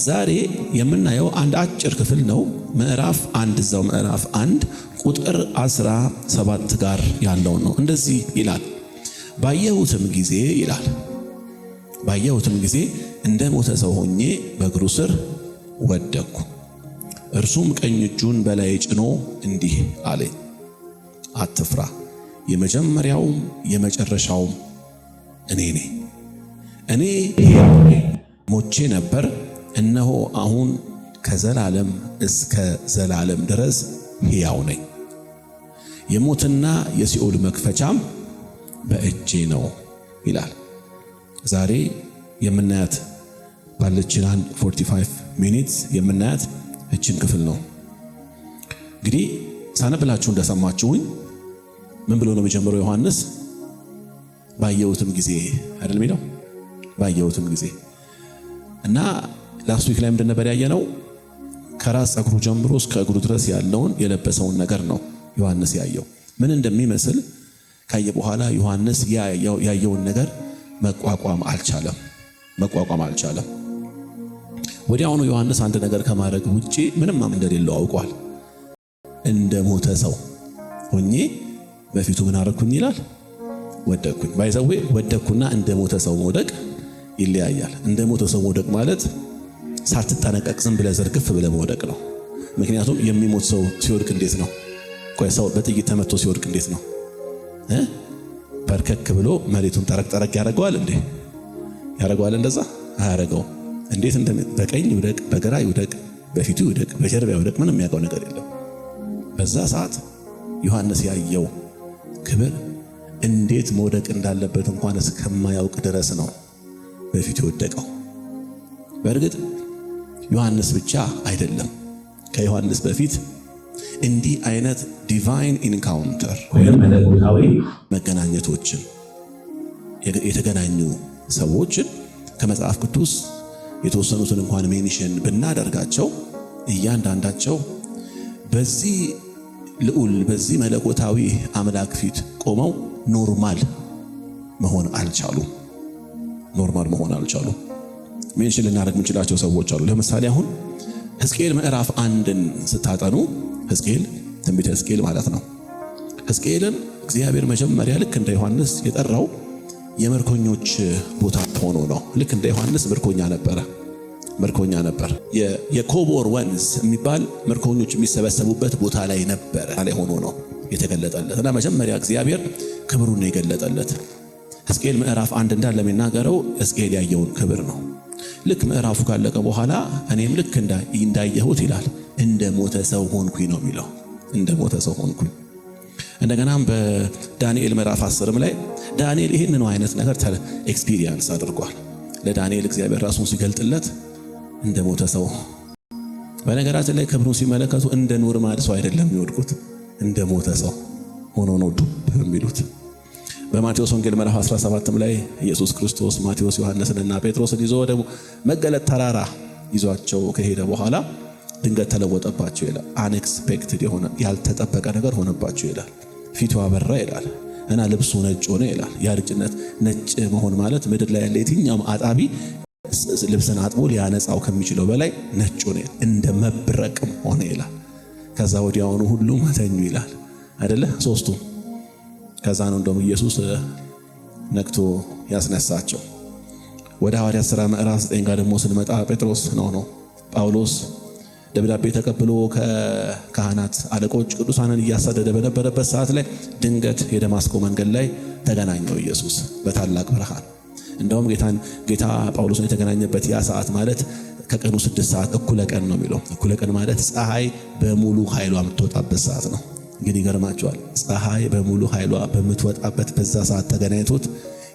ዛሬ የምናየው አንድ አጭር ክፍል ነው። ምዕራፍ 1 እዛው ምዕራፍ 1 ቁጥር 17 ጋር ያለው ነው። እንደዚህ ይላል፣ ባየሁትም ጊዜ ይላል፣ ባየሁትም ጊዜ እንደ ሞተ ሰው ሆኜ በእግሩ ስር ወደቅኩ። እርሱም ቀኝ እጁን በላይ ጭኖ እንዲህ አለኝ፣ አትፍራ፣ የመጀመሪያውም የመጨረሻውም እኔ ነኝ። እኔ ሞቼ ነበር፣ እነሆ አሁን ከዘላለም እስከ ዘላለም ድረስ ሕያው ነኝ። የሞትና የሲኦል መክፈቻም በእጄ ነው ይላል። ዛሬ የምናያት ባለችን 45 ሚኒትስ የምናያት እችን ክፍል ነው። እንግዲህ ሳነብላችሁ እንደሰማችሁኝ ምን ብሎ ነው የሚጀምረው ዮሐንስ? ባየሁትም ጊዜ አይደል የሚለው? ባየሁትም ጊዜ እና ላስት ዊክ ላይ ምንድን ነበር ያየነው? ከራስ ፀጉሩ ጀምሮ እስከ እግሩ ድረስ ያለውን የለበሰውን ነገር ነው ዮሐንስ ያየው። ምን እንደሚመስል ካየ በኋላ ዮሐንስ ያየውን ነገር መቋቋም አልቻለም። ወዲያውኑ ዮሐንስ አንድ ነገር ከማድረግ ውጪ ምንም እንደሌለው አውቋል። እንደ ሞተ ሰው ሆኜ በፊቱ ምን አረኩኝ ይላል? ወደቅኩኝ። ባይዘዌ ወደቅኩና እንደ ሞተ ሰው መውደቅ ይለያያል። እንደ ሞተ ሰው መውደቅ ማለት ሳትጠነቀቅ ዝም ብለህ ዘርግፍ ብለህ መውደቅ ነው። ምክንያቱም የሚሞት ሰው ሲወድቅ እንዴት ነው? ቆይ ሰው በጥይት ተመቶ ሲወድቅ እንዴት ነው? በርከክ ብሎ መሬቱን ጠረቅ ያደርገዋል እንዴ? ያደርገዋል? እንደዛ አያደርገው። እንዴት በቀኝ ይውደቅ፣ በግራ ይውደቅ፣ በፊቱ ይውደቅ፣ በጀርባ ይውደቅ፣ ምንም የሚያውቀው ነገር የለም። በዛ ሰዓት ዮሐንስ ያየው ክብር እንዴት መውደቅ እንዳለበት እንኳን እስከማያውቅ ድረስ ነው በፊቱ የወደቀው። በእርግጥ ዮሐንስ ብቻ አይደለም። ከዮሐንስ በፊት እንዲህ አይነት ዲቫይን ኢንካውንተር ወይም መለኮታዊ መገናኘቶችን የተገናኙ ሰዎችን ከመጽሐፍ ቅዱስ የተወሰኑትን እንኳን ሜንሽን ብናደርጋቸው እያንዳንዳቸው በዚህ ልዑል በዚህ መለኮታዊ አምላክ ፊት ቆመው ኖርማል መሆን አልቻሉም። ሜንሽን ልናደርግ የምንችላቸው ሰዎች አሉ። ለምሳሌ አሁን ሕዝቅኤል ምዕራፍ 1ን ስታጠኑ፣ ሕዝቅኤል ትንቢተ ሕዝቅኤል ማለት ነው። ሕዝቅኤልን እግዚአብሔር መጀመሪያ ልክ እንደ ዮሐንስ የጠራው የምርኮኞች ቦታ ሆኖ ነው። ልክ እንደ ዮሐንስ ምርኮኛ ነበር። የኮቦር ወንዝ የሚባል ምርኮኞች የሚሰበሰቡበት ቦታ ላይ ነበረ ላይ ሆኖ ነው የተገለጠለት እና መጀመሪያ እግዚአብሔር ክብሩን የገለጠለት። ሕዝቅኤል ምዕራፍ 1 እንዳለ የሚናገረው ሕዝቅኤል ያየውን ክብር ነው። ልክ ምዕራፉ ካለቀ በኋላ እኔም ልክ እንዳየሁት ይላል እንደ ሞተ ሰው ሆንኩኝ ነው የሚለው። እንደ ሞተ ሰው ሆንኩኝ። እንደገናም በዳንኤል ምዕራፍ 10 ላይ ዳንኤል ይህንን አይነት ነገር ኤክስፒሪየንስ አድርጓል። ለዳንኤል እግዚአብሔር ራሱን ሲገልጥለት እንደ ሞተ ሰው። በነገራችን ላይ ክብሩን ሲመለከቱ እንደ ኖርማል ሰው አይደለም የሚወድቁት፣ እንደ ሞተ ሰው ሆኖ ነው ዱብ የሚሉት። በማቴዎስ ወንጌል ምዕራፍ 17 ላይ ኢየሱስ ክርስቶስ ማቴዎስ ዮሐንስንና ጴጥሮስን ይዞ ወደ መገለጥ ተራራ ይዟቸው ከሄደ በኋላ ድንገት ተለወጠባቸው ይላል። አንኤክስፔክትድ የሆነ ያልተጠበቀ ነገር ሆነባቸው ይላል። ፊቱ አበራ ይላል እና ልብሱ ነጭ ሆነ ይላል። ያርጭነት ነጭ መሆን ማለት ምድር ላይ ያለ የትኛውም አጣቢ ልብስን አጥቦ ሊያነጻው ከሚችለው በላይ ነጭ ሆነ፣ እንደ መብረቅም ሆነ ይላል። ከዛ ወዲያውኑ ሁሉም ተኙ ይላል አይደለ? ሶስቱ። ከዛ ነው እንደውም ኢየሱስ ነክቶ ያስነሳቸው። ወደ ሐዋርያት ሥራ ምዕራፍ 9 ጋር ደግሞ ስንመጣ ጴጥሮስ ነው ጳውሎስ ደብዳቤ ተቀብሎ ከካህናት አለቆች ቅዱሳንን እያሳደደ በነበረበት ሰዓት ላይ ድንገት የደማስቆ መንገድ ላይ ተገናኘው ኢየሱስ በታላቅ ብርሃን። እንደውም ጌታ ጳውሎስን የተገናኘበት ያ ሰዓት ማለት ከቀኑ 6 ሰዓት እኩለ ቀን ነው የሚለው። እኩለ ቀን ማለት ፀሐይ በሙሉ ኃይሏ የምትወጣበት ሰዓት ነው። ግን ይገርማቸዋል፣ ፀሐይ በሙሉ ኃይሏ በምትወጣበት በዛ ሰዓት ተገናኝቶት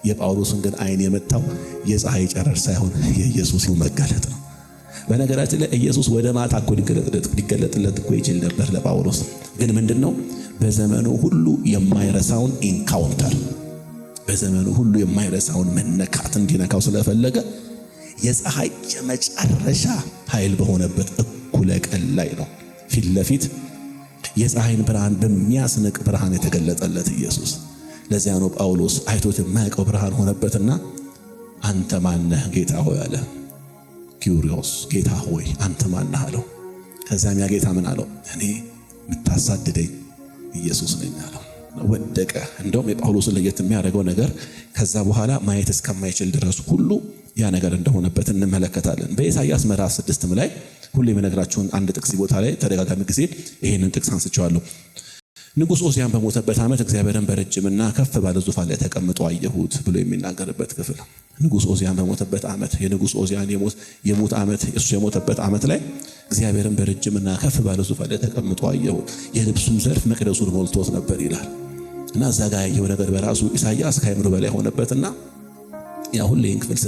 የጳውሎስን ግን አይን የመታው የፀሐይ ጨረር ሳይሆን የኢየሱስ መገለጥ ነው። በነገራችን ላይ ኢየሱስ ወደ ማታ እኮ ሊገለጥለት እኮ ይችል ነበር ለጳውሎስ። ግን ምንድነው በዘመኑ ሁሉ የማይረሳውን ኢንካውንተር፣ በዘመኑ ሁሉ የማይረሳውን መነካት እንዲነካው ስለፈለገ የፀሐይ የመጨረሻ ኃይል በሆነበት እኩለ ቀን ላይ ነው ፊት ለፊት የፀሐይን ብርሃን በሚያስንቅ ብርሃን የተገለጠለት ኢየሱስ። ለዚያ ነው ጳውሎስ አይቶት የማያውቀው ብርሃን ሆነበትና አንተ ማነህ ጌታ ሆይ አለ። ኪሪዮስ ጌታ ሆይ አንተ ማን ነህ አለው። ከዛም ያ ጌታ ምን አለው? እኔ የምታሳድደኝ ኢየሱስ ነኝ አለው። ወደቀ። እንደውም የጳውሎስን ለየት የሚያደርገው ነገር ከዛ በኋላ ማየት እስከማይችል ድረስ ሁሉ ያ ነገር እንደሆነበት እንመለከታለን። በኢሳይያስ ምዕራፍ 6 ላይ ሁሌ የምነግራችሁን አንድ ጥቅስ ቦታ ላይ ተደጋጋሚ ጊዜ ይሄንን ጥቅስ አንስቼዋለሁ። ንጉሥ ዖዝያን በሞተበት ዓመት እግዚአብሔርን በረጅምና ከፍ ባለ ዙፋን ላይ ተቀምጦ አየሁት ብሎ የሚናገርበት ክፍል። ንጉሥ ዖዝያን በሞተበት ዓመት የንጉሥ ዖዝያን የሞት ዓመት እሱ የሞተበት ዓመት ላይ እግዚአብሔርን በረጅምና ከፍ ባለ ዙፋን ላይ ተቀምጦ አየሁት፣ የልብሱም ዘርፍ መቅደሱን ሞልቶት ነበር ይላል። እና እዛ ጋር ያየው ነገር በራሱ ኢሳይያስ ከአእምሮ በላይ ሆነበትና ያ ሁሌ ክፍል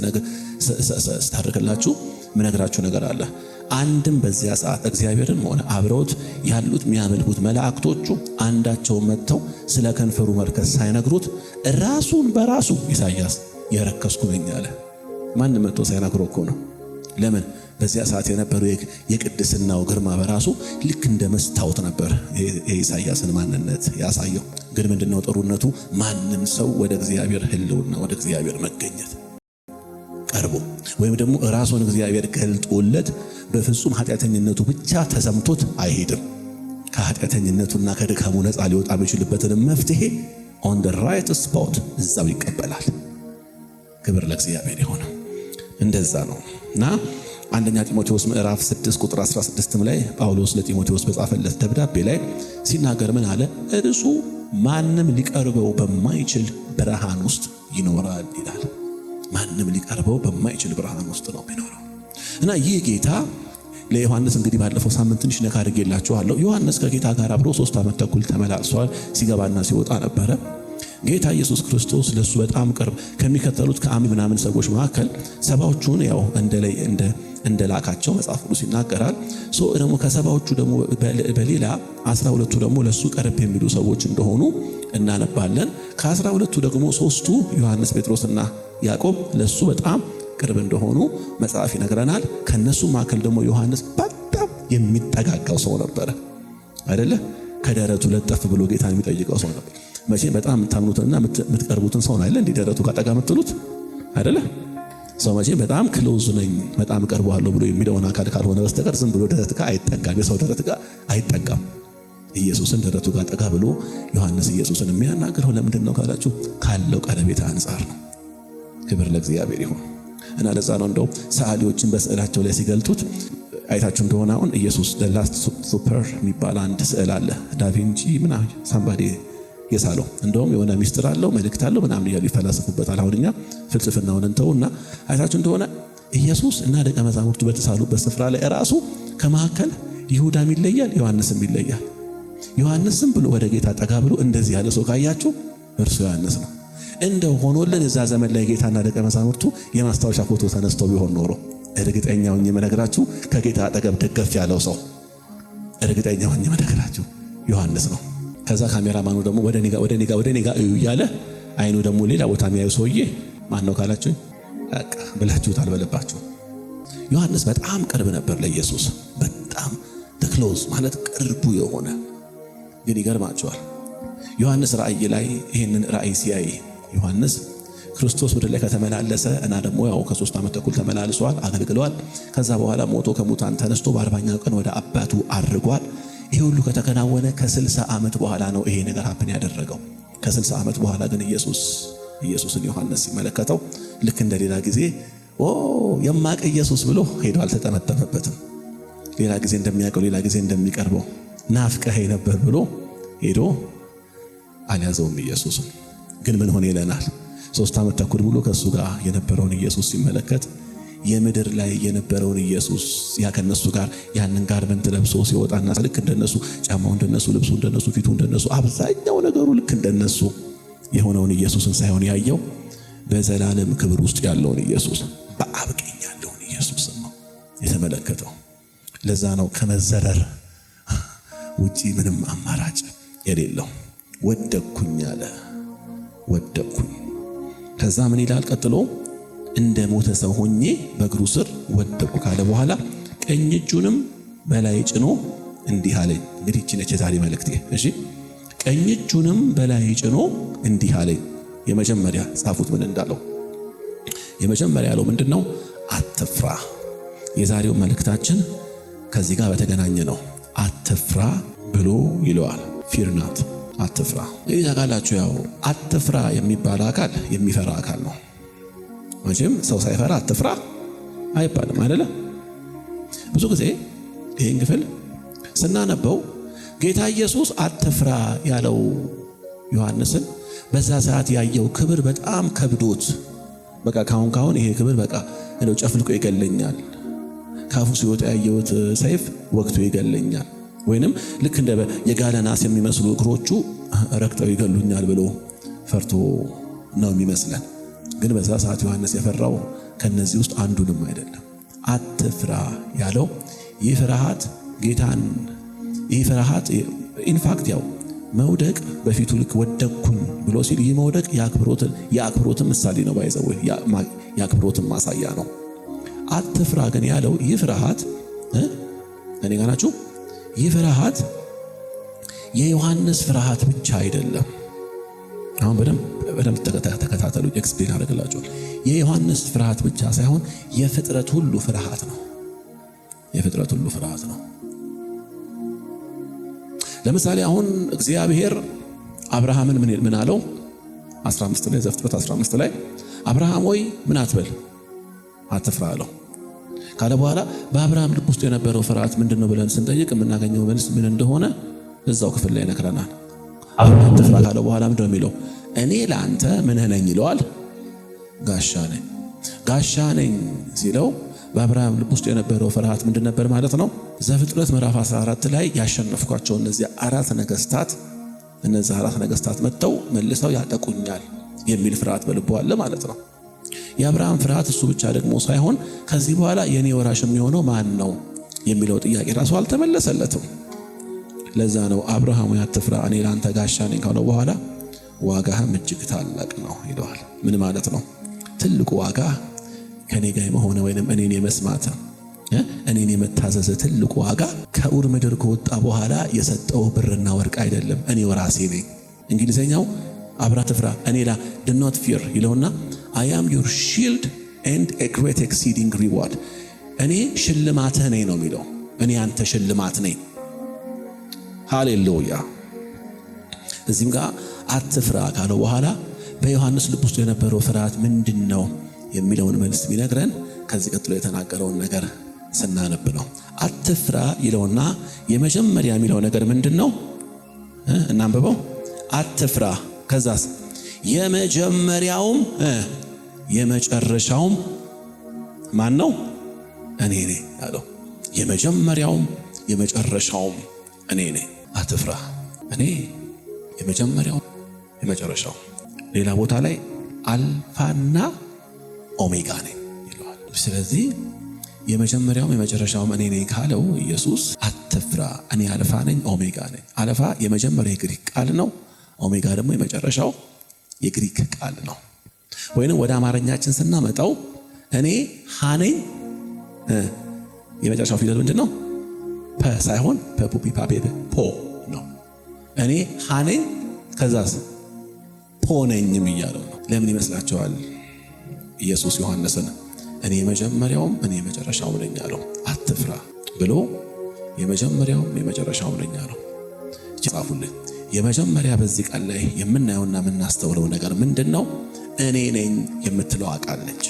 ስታደርግላችሁ ምነግራችሁ ነገር አለ። አንድም በዚያ ሰዓት እግዚአብሔርን ሆነ አብረውት ያሉት የሚያመልኩት መላእክቶቹ አንዳቸው መጥተው ስለ ከንፈሩ መርከስ ሳይነግሩት ራሱን በራሱ ኢሳይያስ የረከስኩ ነኝ አለ። ማንም መጥቶ ሳይነግረው እኮ ነው። ለምን? በዚያ ሰዓት የነበረው የቅድስናው ግርማ በራሱ ልክ እንደ መስታወት ነበር የኢሳይያስን ማንነት ያሳየው። ግን ምንድነው ጥሩነቱ? ማንም ሰው ወደ እግዚአብሔር ሕልውና ወደ እግዚአብሔር መገኘት ቀርቦ ወይም ደግሞ ራሱን እግዚአብሔር ገልጦለት በፍጹም ኃጢአተኝነቱ ብቻ ተሰምቶት አይሄድም። ከኃጢአተኝነቱና ከድካሙ ነፃ ሊወጣ የሚችልበትን መፍትሄ on the right spot እዛው ይቀበላል። ክብር ለእግዚአብሔር ይሁን። እንደዛ ነው እና አንደኛ ጢሞቴዎስ ምዕራፍ 6 ቁጥር 16 ላይ ጳውሎስ ለጢሞቴዎስ በጻፈለት ደብዳቤ ላይ ሲናገር ምን አለ? እርሱ ማንም ሊቀርበው በማይችል ብርሃን ውስጥ ይኖራል ይላል። ማንም ሊቀርበው በማይችል ብርሃን ውስጥ ነው የሚኖረው። እና ይህ ጌታ ለዮሐንስ እንግዲህ ባለፈው ሳምንት ትንሽ ነካ አድርጌላችኋለሁ። ዮሐንስ ከጌታ ጋር አብሮ 3 ዓመት ተኩል ተመላልሷል። ሲገባና ሲወጣ ነበረ። ጌታ ኢየሱስ ክርስቶስ ለሱ በጣም ቅርብ ከሚከተሉት ምናምን ሰዎች መካከል 70ዎቹን ያው እንደላካቸው መጽሐፍ ቅዱስ ይናገራል። ደግሞ ከ70ዎቹ ደግሞ በሌላ 12ቱ ደግሞ ለሱ ቀርብ የሚሉ ሰዎች እንደሆኑ እናነባለን። ከ12ቱ ደግሞ 3ቱ ዮሐንስ፣ ጴጥሮስና ያዕቆብ ለሱ በጣም ቅርብ እንደሆኑ መጽሐፍ ይነግረናል። ከነሱ መካከል ደግሞ ዮሐንስ በጣም የሚጠጋጋው ሰው ነበረ አይደለ? ከደረቱ ለጠፍ ብሎ ጌታን የሚጠይቀው ሰው ነበር። መቼም በጣም የምታምኑትና የምትቀርቡትን ሰው አይደለ እንዲህ ደረቱ ጋር ጠጋ የምትሉት አይደለ? ሰው መቼም በጣም ክሎዝ ነኝ በጣም ቀርበዋለሁ ብሎ የሚለውን አካል ካልሆነ በስተቀር ዝም ብሎ ደረት ጋር አይጠጋም። የሰው ደረት ጋር አይጠጋም። ኢየሱስን ደረቱ ጋር ጠጋ ብሎ ዮሐንስ ኢየሱስን የሚያናግረው ለምንድን ነው ካላችሁ ካለው ቀረቤታ አንጻር ነው። ክብር ለእግዚአብሔር ይሁን። እና ለዛ ነው እንደው ሰዓሊዎችን በስዕላቸው ላይ ሲገልጡት አይታችሁ እንደሆነ አሁን ኢየሱስ the last supper የሚባል አንድ ስዕል አለ። ዳቪንቺ ምናምን ሳምባዲ የሳለው እንደውም የሆነ ሚስጥር አለው መልእክት አለው ምናምን እያሉ ይፈላስፉበታል። አሁንኛ ፍልስፍናውን እንተውና አይታችሁ እንደሆነ ኢየሱስ እና ደቀ መዛሙርቱ በተሳሉበት ስፍራ ላይ ራሱ ከመካከል ይሁዳም ይለያል፣ ዮሐንስም ይለያል። ዮሐንስም ብሎ ወደ ጌታ ጠጋ ብሎ እንደዚህ ያለ ሰው ካያችሁ እርሱ ዮሐንስ ነው። እንደው ሆኖልን እዛ ዘመን ላይ ጌታና ደቀ መዛሙርቱ የማስታወሻ ፎቶ ተነስተው ቢሆን ኖሮ እርግጠኛው የምነግራችሁ ከጌታ አጠገብ ደገፍ ያለው ሰው እርግጠኛው የምነግራችሁ ዮሐንስ ነው። ከዛ ካሜራማኑ ደግሞ ወደ ኔጋ እዩ እያለ አይኑ ደግሞ ሌላ ቦታ የሚያዩ ሰውዬ ማን ነው ካላችሁ በቃ ብላችሁታል በልባችሁ። ዮሐንስ በጣም ቅርብ ነበር ለኢየሱስ፣ በጣም ክሎዝ ማለት ቅርቡ የሆነ ግን ይገርማቸዋል። ዮሐንስ ራእይ ላይ ይህንን ራእይ ሲያይ ዮሐንስ ክርስቶስ ወደ ላይ ከተመላለሰ እና ደግሞ ያው ከ3 ዓመት ተኩል ተመላልሷል፣ አገልግሏል። ከዛ በኋላ ሞቶ ከሙታን ተነስቶ በ40ኛው ቀን ወደ አባቱ አርጓል። ይሄ ሁሉ ከተከናወነ ከ60 ዓመት በኋላ ነው ይሄ ነገር ሀፕን ያደረገው። ከ60 ዓመት በኋላ ግን ኢየሱስን ዮሐንስ ሲመለከተው ልክ እንደ ሌላ ጊዜ የማቀ ኢየሱስ ብሎ ሄዶ አልተጠመጠመበትም። ሌላ ጊዜ እንደሚያውቀው ሌላ ጊዜ እንደሚቀርበው ናፍቀኸኝ ነበር ብሎ ሄዶ አልያዘውም። ኢየሱስን ግን ምን ሆነ ይለናል። 3 ዓመት ተኩል ሙሉ ከሱ ጋር የነበረውን ኢየሱስ ሲመለከት የምድር ላይ የነበረውን ኢየሱስ ያ ከነሱ ጋር ያንን ጋርመንት ለብሶ ሲወጣና ልክ እንደነሱ ጫማው እንደነሱ ልብሱ እንደነሱ ፊቱ እንደነሱ አብዛኛው ነገሩ ልክ እንደነሱ የሆነውን ኢየሱስን ሳይሆን ያየው በዘላለም ክብር ውስጥ ያለውን ኢየሱስ በአብ ቀኝ ያለውን ኢየሱስ ነው የተመለከተው። ለዛ ነው ከመዘረር ውጪ ምንም አማራጭ የሌለው ወደኩኝ አለ። ወደኩኝ። ከዛ ምን ይላል ቀጥሎ? እንደ ሞተ ሰው ሆኜ በእግሩ ስር ወደቁ ካለ በኋላ ቀኝ እጁንም በላይ ጭኖ እንዲህ አለኝ። እንግዲህ እቺ ነች የዛሬ መልእክቴ። እሺ፣ ቀኝ እጁንም በላይ ጭኖ እንዲህ አለኝ። የመጀመሪያ ጻፉት ምን እንዳለው። የመጀመሪያ ያለው ምንድነው? አትፍራ፣ የዛሬው መልእክታችን ከዚህ ጋር በተገናኘ ነው። አትፍራ ብሎ ይለዋል። ፊር ናት፣ አትፍራ። ይህ ታውቃላችሁ፣ ያው አትፍራ የሚባል አካል የሚፈራ አካል ነው። መቼም ሰው ሳይፈራ አትፍራ አይባልም አይደለም። ብዙ ጊዜ ይህን ክፍል ስናነበው ጌታ ኢየሱስ አትፍራ ያለው ዮሐንስን በዛ ሰዓት ያየው ክብር በጣም ከብዶት፣ በቃ ካሁን ይሄ ክብር በቃ እንደው ጨፍልቆ ይገለኛል፣ ካፉ ሲወጣ ያየሁት ሰይፍ ወቅቱ ይገለኛል፣ ወይንም ልክ እንደ የጋለ ናስ የሚመስሉ እግሮቹ ረክተው ይገሉኛል ብሎ ፈርቶ ነው የሚመስለን። ግን በዛ ሰዓት ዮሐንስ የፈራው ከነዚህ ውስጥ አንዱንም አይደለም። አትፍራ ያለው ይህ ፍርሃት ጌታን ይህ ፍርሃት ኢንፋክት ያው መውደቅ በፊቱ ልክ ወደቅኩኝ ብሎ ሲል ይህ መውደቅ የአክብሮትን ምሳሌ ነው። ባይዘው የአክብሮትን ማሳያ ነው። አትፍራ ግን ያለው ይህ ፍርሃት እኔ ጋር ናችሁ። ይህ ፍርሃት የዮሐንስ ፍርሃት ብቻ አይደለም። አሁን በደንብ ተከታተሉ፣ ኤክስፕሌን አደርግላችኋለሁ። የዮሐንስ ፍርሃት ብቻ ሳይሆን የፍጥረት ሁሉ ፍርሃት ነው። የፍጥረት ሁሉ ፍርሃት ነው። ለምሳሌ አሁን እግዚአብሔር አብርሃምን ምን አለው? 15 ላይ ዘፍጥረት 15 ላይ አብርሃም ወይ ምን አትበል አትፍራ አለው። ካለ በኋላ በአብርሃም ልብ ውስጥ የነበረው ፍርሃት ምንድነው ብለን ስንጠይቅ የምናገኘው መልስ ምን እንደሆነ እዛው ክፍል ላይ ነግረናል። አብርሃም አትፍራ ካለ በኋላ ምንድነው የሚለው? እኔ ለአንተ ምንህ ነኝ ይለዋል። ጋሻ ነኝ። ጋሻ ነኝ ሲለው በአብርሃም ልብ ውስጥ የነበረው ፍርሃት ምንድን ነበር ማለት ነው? ዘፍጥረት ምዕራፍ 14 ላይ ያሸነፍኳቸው እነዚህ አራት ነገስታት መጥተው መልሰው ያጠቁኛል የሚል ፍርሃት በልቡ አለ ማለት ነው። የአብርሃም ፍርሃት እሱ ብቻ ደግሞ ሳይሆን ከዚህ በኋላ የኔ ወራሽ የሚሆነው ማን ነው የሚለው ጥያቄ ራሱ አልተመለሰለትም። ለዛ ነው አብርሃም አትፍራ እኔ ላንተ ጋሻ ነኝ ካለው በኋላ ዋጋህም እጅግ ታላቅ ነው ይለዋል። ምን ማለት ነው? ትልቁ ዋጋ ከኔ ጋር የመሆነ ወይንም እኔን የመስማት እኔን የመታዘዝ ትልቁ ዋጋ ከኡር ምድር ከወጣ በኋላ የሰጠው ብርና ወርቅ አይደለም፣ እኔው ራሴ ነኝ። እንግሊዘኛው አብርሃም አትፍራ እኔ do not fear ይለውና I am your shield and a great exceeding reward። እኔ ሽልማትህ ነኝ ነው የሚለው። እኔ አንተ ሽልማት ነኝ። ሃሌሉያ። እዚህም ጋር አትፍራ ካለው በኋላ በዮሐንስ ልብ ውስጥ የነበረው ፍርሃት ምንድነው የሚለውን መልስ ቢነግረን ከዚህ ቀጥሎ የተናገረውን ነገር ስናነብ ነው። አትፍራ ይለውና የመጀመሪያ የሚለው ነገር ምንድነው? እናንብበው። አትፍራ ከዛስ የመጀመሪያውም የመጨረሻውም ማን ነው? እኔ ነኝ አለው። የመጀመሪያውም የመጨረሻውም እኔ ነኝ። አትፍራ እኔ የመጀመሪያው የመጨረሻው። ሌላ ቦታ ላይ አልፋና ኦሜጋ ነኝ ይለዋል። ስለዚህ የመጀመሪያውም የመጨረሻውም እኔ ነኝ ካለው ኢየሱስ አትፍራ እኔ አልፋ ነኝ ኦሜጋ ነኝ። አልፋ የመጀመሪያው የግሪክ ቃል ነው። ኦሜጋ ደግሞ የመጨረሻው የግሪክ ቃል ነው። ወይንም ወደ አማርኛችን ስናመጣው እኔ ሃነኝ የመጨረሻው ፊደል ምንድነው? ፐ ሳይሆን ፐፑፒ ፓፔ ፖ ነው። እኔ ሃነኝ ከዛስ ፖ ነኝም እያለው ነው። ለምን ይመስላችኋል ኢየሱስ ዮሐንስን እኔ የመጀመሪያውም እኔ የመጨረሻውም ነኝ አለው? አትፍራ ብሎ የመጀመሪያውም የመጨረሻውም ነኝ አለው። ጻፉልኝ። የመጀመሪያ በዚህ ቃል ላይ የምናየውና የምናስተውለው ነገር ምንድነው? እኔ ነኝ የምትለው ቃል ነች።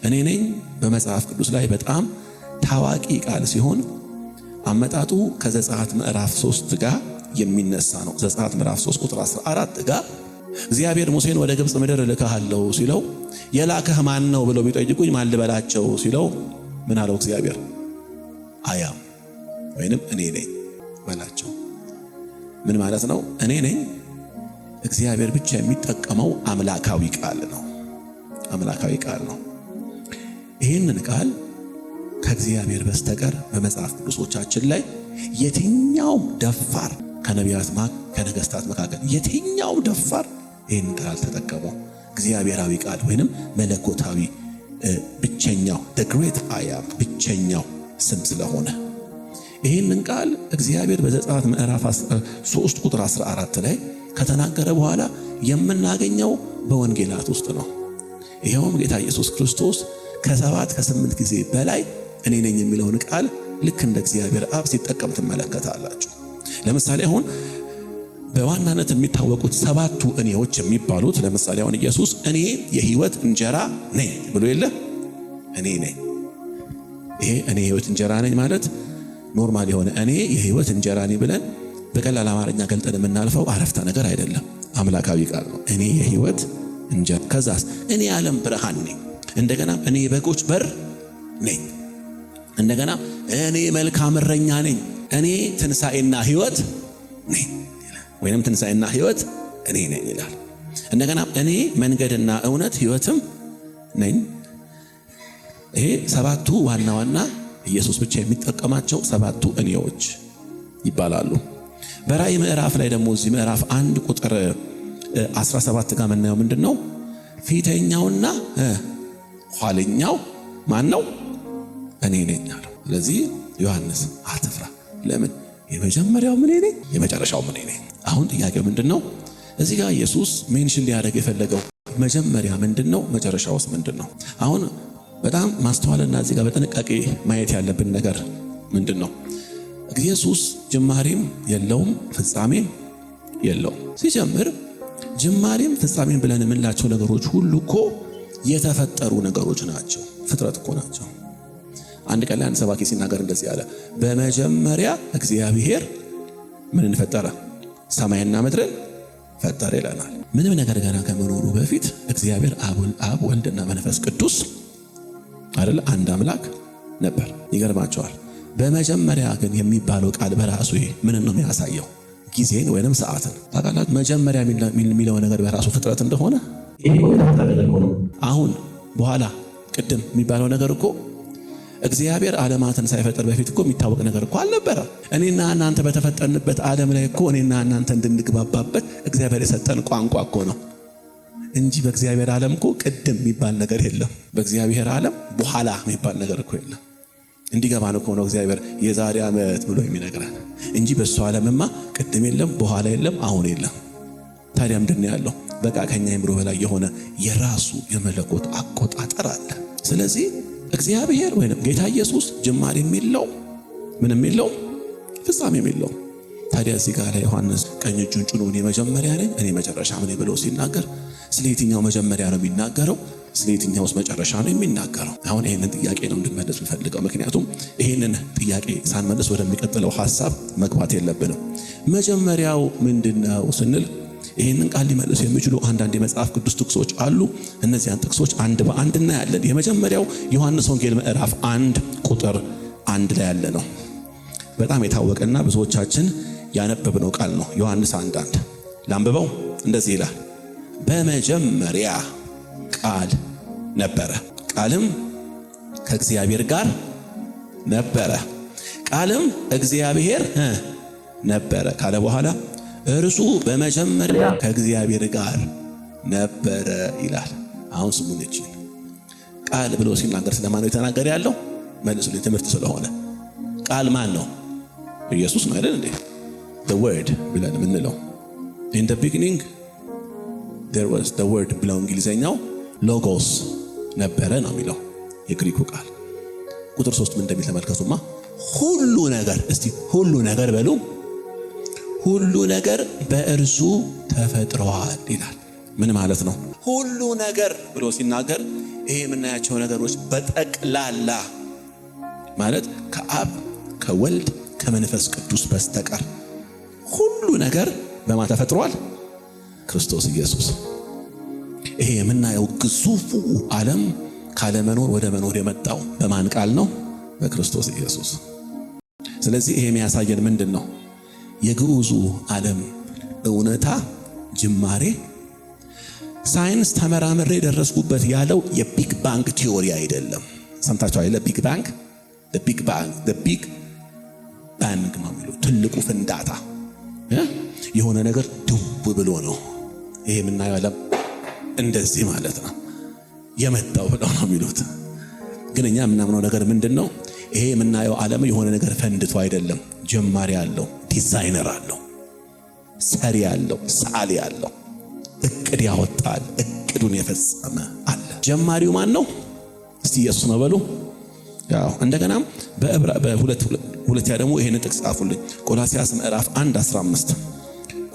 እኔ ነኝ በመጽሐፍ ቅዱስ ላይ በጣም ታዋቂ ቃል ሲሆን አመጣጡ ከዘጸአት ምዕራፍ 3 ጋር የሚነሳ ነው። ዘጸአት ምዕራፍ 3 ቁጥር 14 ጋር እግዚአብሔር ሙሴን ወደ ግብጽ ምድር ልከሃለሁ ሲለው የላከህ ማን ነው ብለው ቢጠይቁኝ ማን ልበላቸው ሲለው ምን አለው እግዚአብሔር? አያም ወይንም እኔ ነኝ በላቸው። ምን ማለት ነው? እኔ ነኝ እግዚአብሔር ብቻ የሚጠቀመው አምላካዊ ቃል ነው። አምላካዊ ቃል ነው። ይህንን ቃል ከእግዚአብሔር በስተቀር በመጽሐፍ ቅዱሶቻችን ላይ የትኛውም ደፋር ከነቢያት ከነገስታት መካከል የትኛውም ደፋር ይህንን ቃል ተጠቀመው። እግዚአብሔራዊ ቃል ወይንም መለኮታዊ ብቸኛው the great I am ብቸኛው ስም ስለሆነ ይህንን ቃል እግዚአብሔር በዘጸአት ምዕራፍ 3 ቁጥር 14 ላይ ከተናገረ በኋላ የምናገኘው በወንጌላት ውስጥ ነው። ይሄውም ጌታ ኢየሱስ ክርስቶስ ከ7 ከ8 ጊዜ በላይ እኔ ነኝ የሚለውን ቃል ልክ እንደ እግዚአብሔር አብ ሲጠቀም ትመለከታላችሁ። ለምሳሌ አሁን በዋናነት የሚታወቁት ሰባቱ እኔዎች የሚባሉት ለምሳሌ አሁን ኢየሱስ እኔ የሕይወት እንጀራ ነኝ ብሎ የለ እኔ ነኝ። ይሄ እኔ የሕይወት እንጀራ ነኝ ማለት ኖርማል የሆነ እኔ የሕይወት እንጀራ ነኝ ብለን በቀላል አማርኛ ገልጠን የምናልፈው አረፍተ ነገር አይደለም፣ አምላካዊ ቃል ነው። እኔ የሕይወት እንጀራ፣ ከዛስ እኔ የዓለም ብርሃን ነኝ፣ እንደገና እኔ የበጎች በር ነኝ፣ እንደገና እኔ መልካም እረኛ ነኝ፣ እኔ ትንሣኤና ሕይወት ነኝ ወይንም ትንሣኤና ሕይወት እኔ ነኝ ይላል። እንደገና እኔ መንገድና እውነት ሕይወትም ነኝ። ይሄ ሰባቱ ዋና ዋና ኢየሱስ ብቻ የሚጠቀማቸው ሰባቱ እኔዎች ይባላሉ። በራእይ ምዕራፍ ላይ ደግሞ እዚህ ምዕራፍ 1 ቁጥር 17 ጋር የምናየው ምንድነው? ፊተኛውና ኋለኛው ማን ነው? እኔ ነኝ አለው። ስለዚህ ዮሐንስ አትፍራ። ለምን? የመጀመሪያው ምን ነኝ፣ የመጨረሻው ምን ነኝ። አሁን ጥያቄው ምንድነው? እዚህ ጋር ኢየሱስ ሜንሽን ሊያደርግ የፈለገው መጀመሪያ ምንድነው፣ መጨረሻውስ ምንድነው? አሁን በጣም ማስተዋልና እዚህ ጋር በጥንቃቄ ማየት ያለብን ነገር ምንድነው? ኢየሱስ ጅማሬም የለውም ፍጻሜም የለውም። ሲጀምር ጅማሬም ፍጻሜም ብለን የምንላቸው ነገሮች ሁሉ እኮ የተፈጠሩ ነገሮች ናቸው፣ ፍጥረት እኮ ናቸው። አንድ ቀን ላይ አንድ ሰባኪ ሲናገር እንደዚህ አለ፣ በመጀመሪያ እግዚአብሔር ምንን ፈጠረ? ሰማይና ምድርን ፈጠረ ይለናል። ምንም ነገር ገና ከመኖሩ በፊት እግዚአብሔር አብ ወልድና መንፈስ ቅዱስ አይደል አንድ አምላክ ነበር። ይገርማቸዋል። በመጀመሪያ ግን የሚባለው ቃል በራሱ ምን ነው የሚያሳየው? ጊዜን ወይንም ሰዓትን። ታውቃላችሁ መጀመሪያ የሚለው ነገር በራሱ ፍጥረት እንደሆነ ይሄ አሁን በኋላ ቅድም የሚባለው ነገር እኮ እግዚአብሔር ዓለማትን ሳይፈጠር በፊት እኮ የሚታወቅ ነገር እኮ አልነበረ። እኔና እናንተ በተፈጠርንበት ዓለም ላይ እኮ እኔና እናንተ እንድንግባባበት እግዚአብሔር የሰጠን ቋንቋ እኮ ነው እንጂ በእግዚአብሔር ዓለም እኮ ቅድም የሚባል ነገር የለም። በእግዚአብሔር ዓለም በኋላ የሚባል ነገር እኮ የለም። እንዲገባን እኮ ነው እግዚአብሔር የዛሬ ዓመት ብሎ የሚነግረን እንጂ በእሱ ዓለምማ ቅድም የለም፣ በኋላ የለም፣ አሁን የለም። ታዲያ ምንድን ያለው? በቃ ከኛ አይምሮ በላይ የሆነ የራሱ የመለኮት አቆጣጠር አለ። ስለዚህ እግዚአብሔር ወይንም ጌታ ኢየሱስ ጅማሬ የሚለው ምንም የለው ፍጻሜ የሚለው። ታዲያ እዚህ ጋር ላይ ዮሐንስ ቀኝ እጁን ጭኖ እኔ መጀመሪያ ነኝ እኔ መጨረሻ ነኝ ብሎ ሲናገር ስለ የትኛው መጀመሪያ ነው የሚናገረው? ስለ የትኛውስ መጨረሻ ነው የሚናገረው? አሁን ይሄንን ጥያቄ ነው እንድንመልስ የምፈልገው። ምክንያቱም ይሄንን ጥያቄ ሳንመልስ ወደሚቀጥለው ሐሳብ መግባት የለብንም። መጀመሪያው ምንድነው ስንል ይሄንን ቃል ሊመልሱ የሚችሉ አንዳንድ የመጽሐፍ ቅዱስ ጥቅሶች አሉ። እነዚያን ጥቅሶች አንድ በአንድ እናያለን። የመጀመሪያው ዮሐንስ ወንጌል ምዕራፍ 1 ቁጥር 1 ላይ ያለ ነው። በጣም የታወቀና ብዙዎቻችን ያነበብነው ቃል ነው። ዮሐንስ 1:1 ላንብበው። እንደዚህ ይላል፣ በመጀመሪያ ቃል ነበረ፣ ቃልም ከእግዚአብሔር ጋር ነበረ፣ ቃልም እግዚአብሔር ነበረ ካለ በኋላ እርሱ በመጀመሪያ ከእግዚአብሔር ጋር ነበረ ይላል። አሁን ስሙን እቺ ቃል ብሎ ሲናገር ስለማን ነው የተናገረ ያለው? መልሱልኝ፣ ትምህርት ስለሆነ። ቃል ማን ነው? ኢየሱስ ነው አይደል እንዴ? the word ብለን የምንለው in the beginning there was the word ብለው እንግሊዘኛው ሎጎስ ነበረ ነው የሚለው የግሪኩ ቃል። ቁጥር 3 ምን እንደሚል ተመልከቱማ። ሁሉ ነገር፣ እስቲ ሁሉ ነገር በሉ፣ ሁሉ ነገር በእርሱ ተፈጥሯል ይላል። ምን ማለት ነው? ሁሉ ነገር ብሎ ሲናገር ይሄ የምናያቸው ነገሮች በጠቅላላ ማለት ከአብ ከወልድ ከመንፈስ ቅዱስ በስተቀር ሁሉ ነገር በማን ተፈጥሯል? ክርስቶስ ኢየሱስ። ይሄ የምናየው ግዙፉ ዓለም ካለመኖር ወደ መኖር የመጣው በማን ቃል ነው? በክርስቶስ ኢየሱስ። ስለዚህ ይሄ የሚያሳየን ምንድን ነው? የግዑዙ ዓለም እውነታ ጅማሬ ሳይንስ ተመራምሬ ደረስኩበት ያለው የቢግ ባንግ ቲዮሪ አይደለም። ሰምታችሁ አይደል? ቢግ ባንግ ቢግ ባንግ ነው የሚለው ትልቁ ፍንዳታ የሆነ ነገር ድው ብሎ ነው ይሄ የምናየው ዓለም እንደዚህ ማለት ነው የመጣው ብለው ነው የሚሉት። ግን እኛ የምናምነው ነገር ምንድነው? ይሄ የምናየው ዓለም የሆነ ነገር ፈንድቶ አይደለም። ጀማሪ አለው፣ ዲዛይነር አለው፣ ሰሪ አለው፣ ሰዓሊ አለው፣ እቅድ ያወጣል፣ እቅዱን የፈጸመ አለ። ጀማሪው ማን ነው? እስቲ ኢየሱስ ነው በሉ። ያው እንደገናም በሁለተኛ ደግሞ ይሄንን ጥቅስ ጻፉልኝ። ቆላስይስ ምዕራፍ 1:15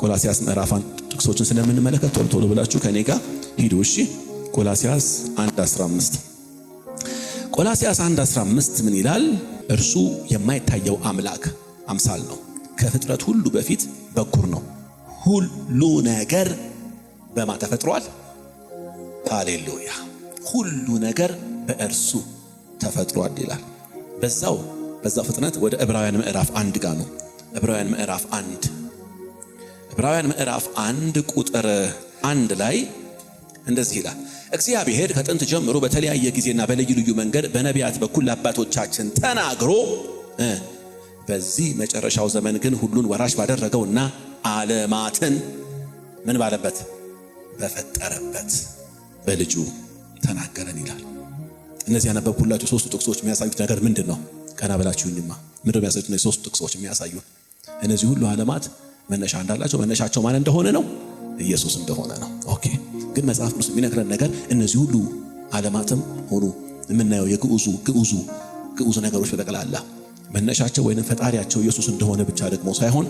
ቆላስይስ ምዕራፍ 1 ጥቅሶችን ስለምንመለከት ቶሎ ብላችሁ ከኔ ጋር ሂዱ እሺ። ቆላስይስ 1:15 ቆላስይስ 1:15 ምን ይላል? እርሱ የማይታየው አምላክ አምሳል ነው፣ ከፍጥረት ሁሉ በፊት በኩር ነው፣ ሁሉ ነገር በማ ተፈጥሯል። ሃሌሉያ! ሁሉ ነገር በእርሱ ተፈጥሯል ይላል። በዛው ፍጥነት ወደ ዕብራውያን ምዕራፍ 1 ጋር ነው። ዕብራውያን ምዕራፍ 1 ቁጥር 1 ላይ እንደዚህ ይላል፣ እግዚአብሔር ከጥንት ጀምሮ በተለያየ ጊዜና በልዩ ልዩ መንገድ በነቢያት በኩል ለአባቶቻችን ተናግሮ በዚህ መጨረሻው ዘመን ግን ሁሉን ወራሽ ባደረገውና ዓለማትን ምን ባለበት በፈጠረበት በልጁ ተናገረን ይላል። እነዚህ ያነበብኩላችሁ ሶስቱ ጥቅሶች የሚያሳዩት ነገር ምንድን ነው? ቀና ብላችሁኝማ ምንድነው የሚያሳዩት? እነዚህ ሶስቱ ጥቅሶች የሚያሳዩት እነዚህ ሁሉ ዓለማት መነሻ እንዳላቸው፣ መነሻቸው ማን እንደሆነ ነው? ኢየሱስ እንደሆነ ነው። ኦኬ። ግን መጽሐፍ ቅዱስ የሚነግረን ነገር እነዚህ ሁሉ ዓለማትም ሆኑ የምናየው የግዑዙ ነገሮች በጠቅላላ መነሻቸው ወይንም ፈጣሪያቸው ኢየሱስ እንደሆነ ብቻ ደግሞ ሳይሆን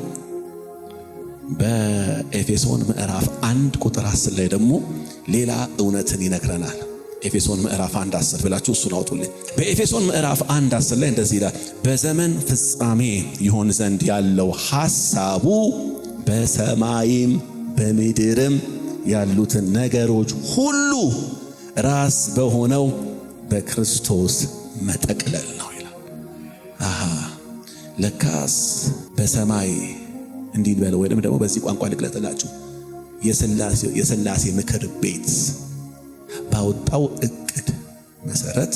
በኤፌሶን ምዕራፍ 1 ቁጥር 10 ላይ ደግሞ ሌላ እውነትን ይነግረናል። ኤፌሶን ምዕራፍ 1:10 ብላችሁ እሱን አውጡልኝ። በኤፌሶን ምዕራፍ 1:10 ላይ እንደዚህ ይላል፣ በዘመን ፍጻሜ ይሆን ዘንድ ያለው ሐሳቡ በሰማይም በምድርም ያሉትን ነገሮች ሁሉ ራስ በሆነው በክርስቶስ መጠቅለል ነው ይላል። ለካስ በሰማይ እንዲህ በለው ወይንም ደግሞ በዚህ ቋንቋ ልግለጥላችሁ፣ የሥላሴ ምክር ቤት ባወጣው እቅድ መሰረት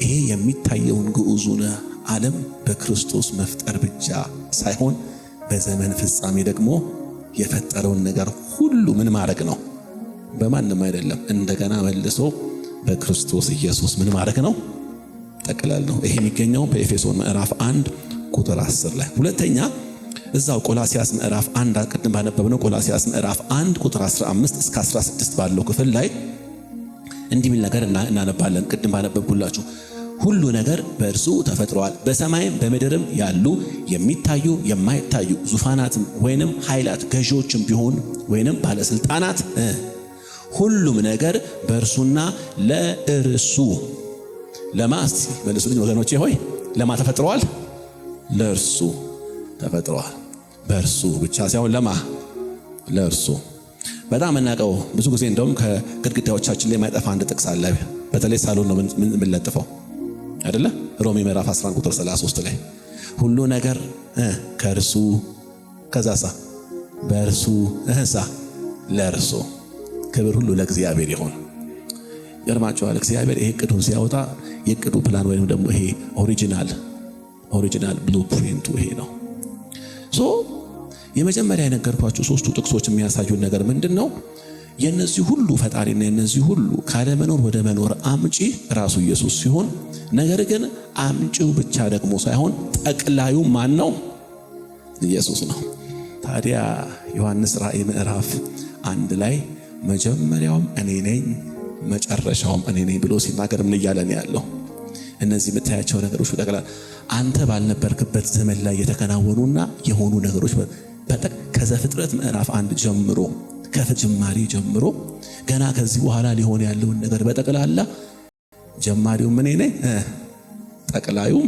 ይሄ የሚታየውን ግዑዙን ዓለም በክርስቶስ መፍጠር ብቻ ሳይሆን በዘመን ፍጻሜ ደግሞ የፈጠረውን ነገር ሁሉ ምን ማድረግ ነው? በማንም አይደለም፣ እንደገና መልሶ በክርስቶስ ኢየሱስ ምን ማድረግ ነው? ጠቅላል ነው። ይሄ የሚገኘው በኤፌሶን ምዕራፍ 1 ቁጥር 10 ላይ። ሁለተኛ እዛው ቆላስይስ ምዕራፍ 1 ቅድም ባነበብነው ቆላስይስ ምዕራፍ 1 ቁጥር 15 እስከ 16 ባለው ክፍል ላይ እንዲህ የሚል ነገር እናነባለን። ቅድም ባነበብኩላችሁ ሁሉ ነገር በእርሱ ተፈጥሯል፣ በሰማይም በምድርም ያሉ የሚታዩ የማይታዩ ዙፋናትም ወይንም ኃይላት ገዢዎችም ቢሆን ወይንም ባለስልጣናት ሁሉም ነገር በእርሱና ለእርሱ ለማስ መልሱልኝ ወገኖቼ ሆይ ለማ ተፈጥሯል? ለእርሱ ተፈጥሯል። በእርሱ ብቻ ሳይሆን ለእርሱ። በጣም እናቀው ብዙ ጊዜ እንደውም ከግድግዳዎቻችን ላይ የማይጠፋ አንድ ጥቅስ አለ። በተለይ ሳሎን ነው የምንለጥፈው አይደለ? ሮሜ ምዕራፍ 11 ቁጥር 33 ላይ ሁሉ ነገር ከእርሱ ከዛሳ በእርሱ ለእርሱ ክብር ሁሉ ለእግዚአብሔር ይሁን። ይገርማችኋል። እግዚአብሔር ይሄ እቅዱን ሲያወጣ የእቅዱ ፕላን ወይም ደግሞ ይሄ ኦሪጂናል ብሉፕሪንቱ ይሄ ነው። የመጀመሪያ የነገርኳችሁ ሶስቱ ጥቅሶች የሚያሳዩን ነገር ምንድነው? የነዚህ ሁሉ ፈጣሪና የነዚህ ሁሉ ካለመኖር ወደ መኖር አምጪ ራሱ ኢየሱስ ሲሆን፣ ነገር ግን አምጪው ብቻ ደግሞ ሳይሆን ጠቅላዩ ማን ነው? ኢየሱስ ነው። ታዲያ ዮሐንስ ራእይ ምዕራፍ 1 ላይ መጀመሪያውም እኔ ነኝ መጨረሻውም እኔ ነኝ ብሎ ሲናገር ምን እያለ ነው ያለው? እነዚህ የምታያቸው ነገሮች በጠቅላላ አንተ ባልነበርክበት ዘመን ላይ የተከናወኑና የሆኑ ነገሮች ከዘፍጥረት ምዕራፍ 1 ጀምሮ ከጅማሬ ጀምሮ ገና ከዚህ በኋላ ሊሆን ያለውን ነገር በጠቅላላ ጀማሪው እኔ ነኝ ጠቅላዩም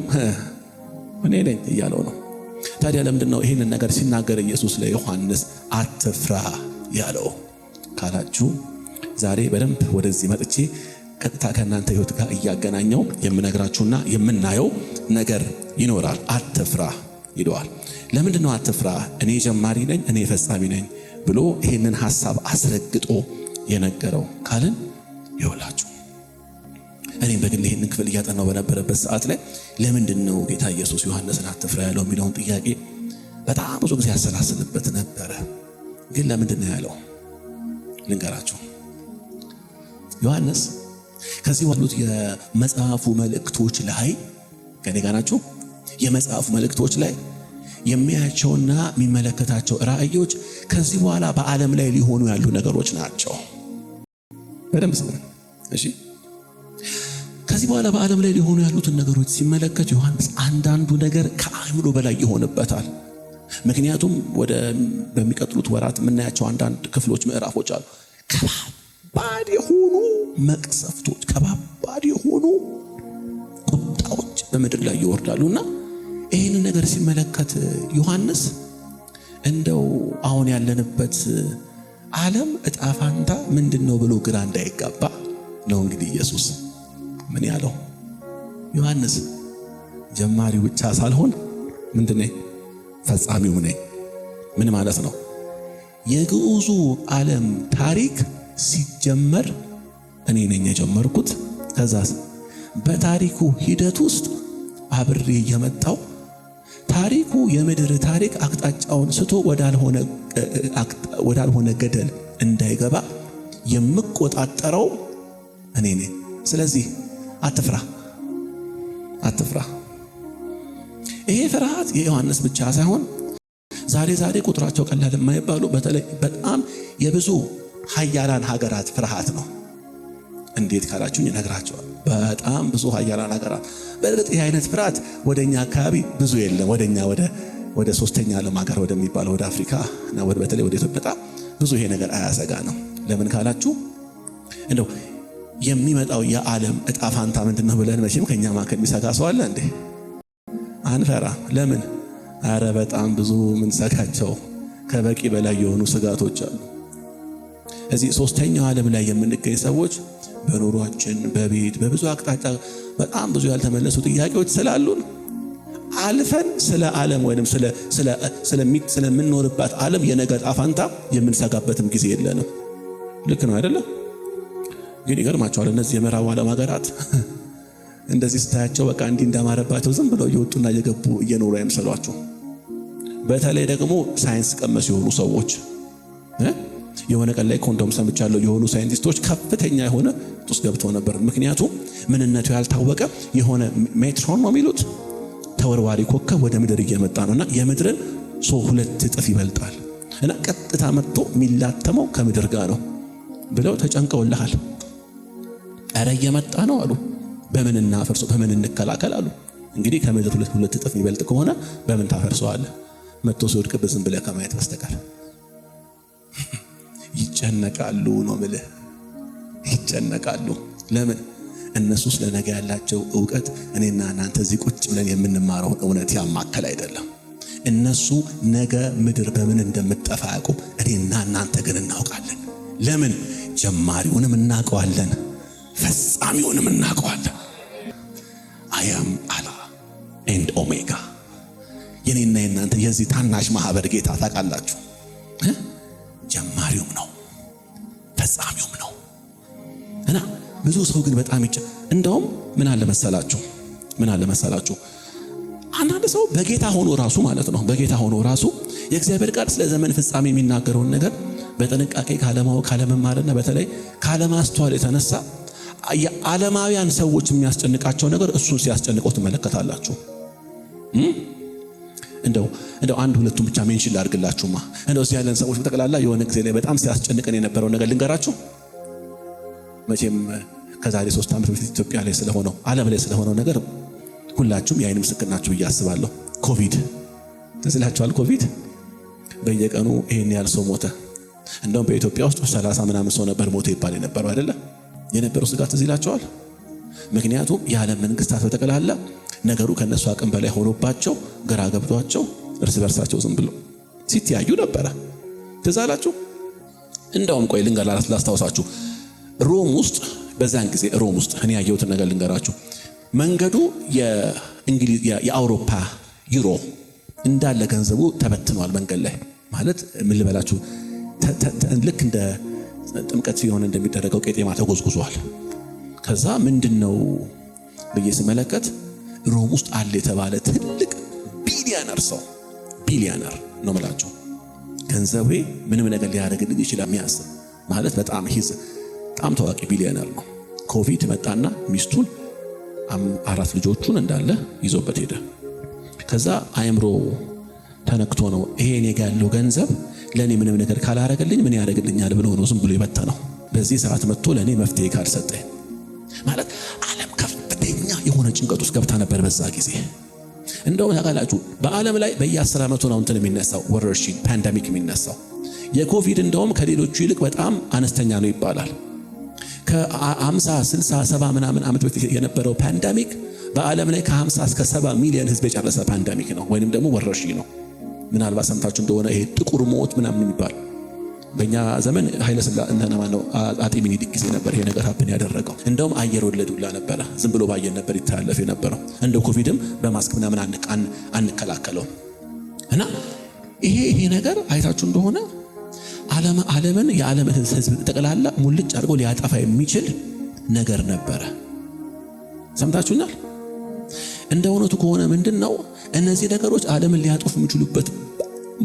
እኔ ነኝ እያለው ነው። ታዲያ ለምንድን ነው ይህንን ነገር ሲናገር ኢየሱስ ለዮሐንስ አትፍራ ያለው ካላችሁ፣ ዛሬ በደንብ ወደዚህ መጥቼ ቀጥታ ከእናንተ ሕይወት ጋር እያገናኘው የምነግራችሁና የምናየው ነገር ይኖራል። አትፍራ ይለዋል። ለምንድን ነው አትፍራ? እኔ ጀማሪ ነኝ፣ እኔ ፈጻሚ ነኝ ብሎ ይህንን ሐሳብ አስረግጦ የነገረው ካልን ይውላችሁ። እኔም በግል ይህንን ክፍል እያጠናው በነበረበት ሰዓት ላይ ለምንድን ነው ጌታ ኢየሱስ ዮሐንስን አትፍራ ያለው የሚለውን ጥያቄ በጣም ብዙ ጊዜ ያሰላስልበት ነበረ። ግን ለምንድን ነው ያለው ልንገራችሁ። ዮሐንስ ከዚህ ባሉት የመጽሐፉ መልእክቶች ላይ ከኔ ጋር ናችሁ? የመጽሐፉ መልእክቶች ላይ የሚያያቸውና የሚመለከታቸው ራእዮች ከዚህ በኋላ በዓለም ላይ ሊሆኑ ያሉ ነገሮች ናቸው። በደንብ ስሙ እሺ። ከዚህ በኋላ በዓለም ላይ ሊሆኑ ያሉትን ነገሮች ሲመለከት ዮሐንስ አንዳንዱ ነገር ከአእምሮ በላይ ይሆንበታል። ምክንያቱም በሚቀጥሉት ወራት የምናያቸው አንዳንድ ክፍሎች፣ ምዕራፎች አሉ። ከባድ የሆኑ መቅሰፍቶች፣ ከባድ የሆኑ ቁጣዎች በምድር ላይ ይወርዳሉና ይህንን ነገር ሲመለከት ዮሐንስ እንደው አሁን ያለንበት ዓለም እጣ ፋንታ ምንድነው ብሎ ግራ እንዳይጋባ ነው እንግዲህ ኢየሱስ ምን ያለው። ዮሐንስ ጀማሪው ብቻ ሳልሆን ምንድነው ፈጻሚው ነኝ። ምን ማለት ነው? የግዑዙ ዓለም ታሪክ ሲጀመር እኔ ነኝ የጀመርኩት። ከዛስ በታሪኩ ሂደት ውስጥ አብሬ የመጣው ታሪኩ የምድር ታሪክ አቅጣጫውን ስቶ ወዳልሆነ ገደል እንዳይገባ የምቆጣጠረው እኔ ነኝ። ስለዚህ አትፍራ። ይሄ ፍርሃት የዮሐንስ ብቻ ሳይሆን ዛሬ ቁጥራቸው ቀላል የማይባሉ በተለይ በጣም የብዙ ሀያላን ሀገራት ፍርሃት ነው። እንዴት ካላችሁኝ እነግራቸዋለሁ። በጣም ብዙ ሀያላን ሀገራት በእርግጥ ይህ አይነት ፍርሃት ወደኛ አካባቢ ብዙ የለም። ወደ ሶስተኛ ዓለም ሀገር ወደሚባለው ወደ አፍሪካ እና በተለይ ወደ ኢትዮጵያ ብዙ ይሄ ነገር አያሰጋ ነው። ለምን ካላችሁ እንደው የሚመጣው የዓለም እጣ ፋንታ ምንድነው ብለን መቼም ከኛ ማከል የሚሰጋ ሰው አለ እንዴ? አንፈራ። ለምን? አረ በጣም ብዙ ምን ሰጋቸው ከበቂ በላይ የሆኑ ስጋቶች አሉ። እዚህ ሶስተኛው ዓለም ላይ የምንገኝ ሰዎች በኑሯችን በቤት በብዙ አቅጣጫ በጣም ብዙ ያልተመለሱ ጥያቄዎች ስላሉን አልፈን ስለ ዓለም ወይንም ስለምንኖርባት ዓለም የነገ ዕጣ ፋንታ የምንሰጋበትም ጊዜ የለንም። ልክ ነው አይደለም? ግን ይገርማቸዋል እነዚህ የምዕራቡ ዓለም ሀገራት እንደዚህ ስታያቸው በቃ እንዲህ እንዳማረባቸው ዝም ብለው እየወጡና እየገቡ እየኖሩ አይመስሏችሁ። በተለይ ደግሞ ሳይንስ ቀመስ የሆኑ ሰዎች የሆነ ቀን ላይ ኮንዶም ሰምቻለሁ የሆኑ ሳይንቲስቶች ከፍተኛ የሆነ ውስጥ ገብተው ነበር። ምክንያቱም ምንነቱ ያልታወቀ የሆነ ሜትሮን ነው የሚሉት ተወርዋሪ ኮከብ ወደ ምድር እየመጣ ነውና የምድርን 2 እጥፍ ይበልጣል እና ቀጥታ መጥቶ የሚላተመው ከምድር ጋር ነው ብለው ተጨንቀውልሃል። ኧረ እየመጣ ነው አሉ። በምን እናፈርሰው? በምን እንከላከል አሉ። እንግዲህ ከምድር 2 እጥፍ የሚበልጥ ከሆነ በምን ታፈርሰዋለህ? መጥቶ ሲወድቅብህ ዝም ብለህ ከማየት በስተቀር ይጨነቃሉ ነው የምልህ። ይጨነቃሉ። ለምን? እነሱ ስለ ነገ ያላቸው ዕውቀት እኔና እናንተ እዚህ ቁጭ ብለን የምንማረው እውነት ያማከል አይደለም። እነሱ ነገ ምድር በምን እንደምትጠፋ ያውቁም። እኔና እናንተ ግን እናውቃለን። ለምን? ጀማሪውንም እናውቀዋለን፣ ፈጻሚውንም እናውቀዋለን። አያም አላ ኤንድ ኦሜጋ። የኔና የናንተ የዚህ ታናሽ ማህበር ጌታ ታውቃላችሁ። ጀማሪውም ነው ፈጻሚውም ነው። እና ብዙ ሰው ግን በጣም እንደውም ምን አለ መሰላችሁ አንዳንድ ሰው በጌታ ሆኖ ራሱ ማለት ነው በጌታ ሆኖ ራሱ የእግዚአብሔር ቃል ስለ ዘመን ፍጻሜ የሚናገረውን ነገር በጥንቃቄ ካለማወቅ ካለመማርና በተለይ ካለማስተዋል የተነሳ የዓለማውያን ሰዎች የሚያስጨንቃቸው ነገር እሱን ሲያስጨንቀው ትመለከታላችሁ። እንደው አንድ ሁለቱን ብቻ ሜንሽን ላድርግላችሁማ። እንደው እዚህ ያለን ሰዎች በተቀላላ የሆነ ጊዜ ላይ በጣም ሲያስጨንቀን የነበረው ነገር ልንገራችሁ። መቼም ከዛሬ 3 ዓመት በፊት ኢትዮጵያ ላይ ስለሆነው ዓለም ላይ ስለሆነው ነገር ሁላችሁም የዓይን ምስክር ናችሁ ብዬ አስባለሁ። ኮቪድ ትዝ ይላችኋል። ኮቪድ በየቀኑ ይሄን ያህል ሰው ሞተ። እንደውም በኢትዮጵያ ውስጥ 30 ምናምን ሰው ነበር ሞተ ይባል የነበረው አይደለ? የነበረው ስጋት ትዝ ይላችኋል። ምክንያቱም የዓለም መንግስታት በተቀላላ ነገሩ ከነሱ አቅም በላይ ሆኖባቸው ግራ ገብቷቸው እርስ በርሳቸው ዝም ብለው ሲተያዩ ነበረ። ትዝ አላችሁ? እንደውም ቆይ ላስታውሳችሁ። ሮም ውስጥ በዛን ጊዜ ሮም ውስጥ እኔ ያየሁትን ነገር ልንገራችሁ። መንገዱ የእንግሊዝ የአውሮፓ ዩሮ እንዳለ ገንዘቡ ተበትኗል መንገድ ላይ ማለት ምን ልበላችሁ፣ ልክ እንደ ጥምቀት ሲሆን እንደሚደረገው ቄጤማ ተጎዝጉዟል። ከዛ ምንድነው ብዬ ስመለከት ሮም ውስጥ አለ የተባለ ትልቅ ቢሊዮነር ነው ማለት ገንዘቤ ምንም ነገር ሊያደርግልኝ ይችላል የሚያስብ ማለት በጣም ታዋቂ ቢሊዮነር ነው። ኮቪድ መጣና ሚስቱን 4 ልጆቹን እንዳለ ይዞበት ሄደ። ከዛ አእምሮ ተነክቶ ነው ይሄ እኔ ጋር ያለው ገንዘብ ለኔ ምንም ነገር ካላረገልኝ ምን ያደርግልኛል ብሎ ነው ዝም ብሎ የበተነው። በዚህ ሰዓት መጥቶ ለኔ መፍትሄ ካልሰጠኝ ማለት ዓለም ጭንቀት ውስጥ ገብታ ነበር በዛ ጊዜ። እንደውም ታውቃላችሁ በዓለም ላይ በየ10 ዓመቱ ነው እንትን የሚነሳው ወረርሽኝ ፓንደሚክ የሚነሳው። የኮቪድ እንደውም ከሌሎቹ ይልቅ በጣም አነስተኛ ነው ይባላል። ከ50 60 70 ምናምን ዓመት በፊት የነበረው ፓንደሚክ በዓለም ላይ ከ50 እስከ 70 ሚሊዮን ህዝብ የጨረሰ ፓንደሚክ ነው ወይንም ደግሞ ወረርሽኝ ነው። ምናልባት ሰምታችሁ እንደሆነ ይሄ ጥቁር ሞት ምናምን የሚባል በእኛ ዘመን ኃይለ ሥላሴ ነው አጤ ሚኒሊክ ጊዜ ነበር ይሄ ነገር ሀፕን ያደረገው። እንደውም አየር ወለድ ሁላ ነበረ፣ ዝም ብሎ ባየር ነበር ይተላለፍ የነበረው። እንደ ኮቪድም በማስክ ምናምን አንከላከለው እና ይሄ ነገር አይታችሁ እንደሆነ ዓለምን የዓለምን ህዝብ ጠቅላላ ሙልጭ አድርጎ ሊያጠፋ የሚችል ነገር ነበረ። ሰምታችሁኛል? እንደ እውነቱ ከሆነ ምንድነው እነዚህ ነገሮች ዓለምን ሊያጠፉ የሚችሉበት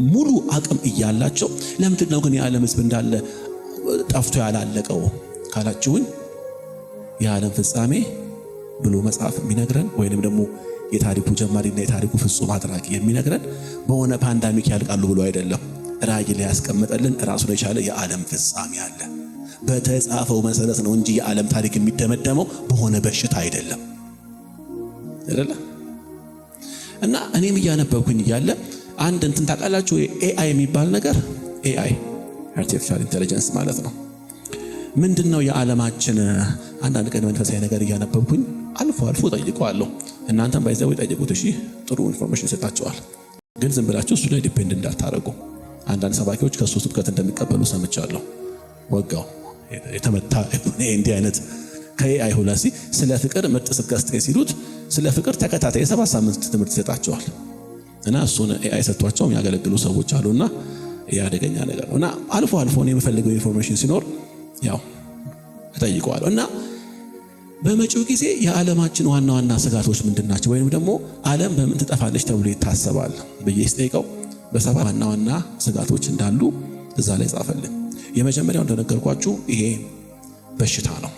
ሙሉ አቅም እያላቸው ለምንድን ነው ግን የዓለም ህዝብ እንዳለ ጠፍቶ ያላለቀው ካላችሁኝ የዓለም ፍጻሜ ብሎ መጽሐፍ የሚነግረን ወይንም ደግሞ የታሪኩ ጀማሪና የታሪኩ ፍጹም አድራጊ የሚነግረን በሆነ ፓንደሚክ ያልቃሉ ብሎ አይደለም። ራእይ ላይ ያስቀመጠልን ራሱን የቻለ የዓለም ፍጻሜ አለ። በተጻፈው መሰረት ነው እንጂ የዓለም ታሪክ የሚደመደመው በሆነ በሽታ አይደለም አይደለ? እና እኔም እያነበብኩኝ እያለ አንድ እንትን ታውቃላችሁ ኤአይ የሚባል ነገር ኤአይ አርቲፊሻል ኢንተለጀንስ ማለት ነው። ምንድነው የዓለማችን አንዳንድ ቀን መንፈሳዊ ነገር እያነበብኩኝ አልፎ ጠይቀዋለሁ። እናንተም ባይዘው ጠይቁት እሺ፣ ጥሩ ኢንፎርሜሽን ይሰጣቸዋል። ግን ዝም ብላችሁ እሱ ላይ ዲፔንድ እንዳታረጉ። አንዳንድ ሰባኪዎች ከሱ ስብከት እንደሚቀበሉ ሰምቻለሁ። ወጋው የተመታ እንዲህ አይነት ከኤአይ ሁላሲ ስለ ፍቅር ምርጥ ስብከት ሲሉት ስለ ፍቅር ተከታታይ የ7 ሳምንት ትምህርት ይሰጣቸዋል። እና እሱን ኤአይ ሰጥቷቸው የሚያገለግሉ ሰዎች አሉና ያደገኛ ነገር ነውና አልፎ እኔ የምፈልገው ኢንፎርሜሽን ሲኖር ያው እጠይቀዋለሁ። እና በመጪው ጊዜ የዓለማችን ዋና ስጋቶች ምንድናቸው ወይንም ደግሞ ዓለም በምን ትጠፋለች ተብሎ ይታሰባል ብዬ ስጠይቀው በሰባ ዋና ስጋቶች እንዳሉ እዛ ላይ ጻፈልኝ። የመጀመሪያው እንደነገርኳችሁ ይሄ በሽታ ነው።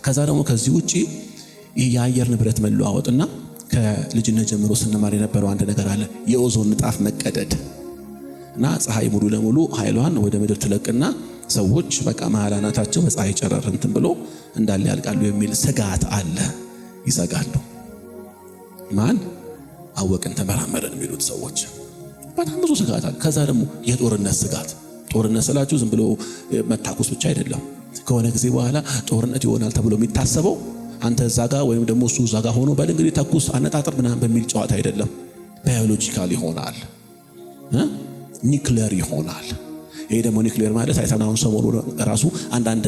ከዛ ደግሞ ከዚህ ውጪ የአየር ንብረት መለዋወጥና ከልጅነት ጀምሮ ስንማር የነበረው አንድ ነገር አለ፣ የኦዞን ንጣፍ መቀደድ እና ፀሐይ ሙሉ ለሙሉ ኃይሏን ወደ ምድር ትለቅና ሰዎች በቃ መሃላናታቸው በፀሐይ ጨረር እንትን ብሎ እንዳለ ያልቃሉ የሚል ስጋት አለ። ይሰጋሉ። ማን አወቅን ተመራመረን የሚሉት ሰዎች በጣም ብዙ ስጋት አለ። ከዛ ደግሞ የጦርነት ስጋት። ጦርነት ስላችሁ ዝም ብሎ መታኮስ ብቻ አይደለም። ከሆነ ጊዜ በኋላ ጦርነት ይሆናል ተብሎ የሚታሰበው አንተ ዛጋ ወይም ደግሞ እሱ ዛጋ ሆኖ በል እንግዲህ ተኩስ አነጣጥር ምናምን በሚል ጨዋታ አይደለም። ባዮሎጂካል ይሆናል፣ ኒውክሌር ይሆናል። ይሄ ደግሞ ኒውክሌር ማለት አይተናውን ሰሞኑ ራሱ አንዳንድ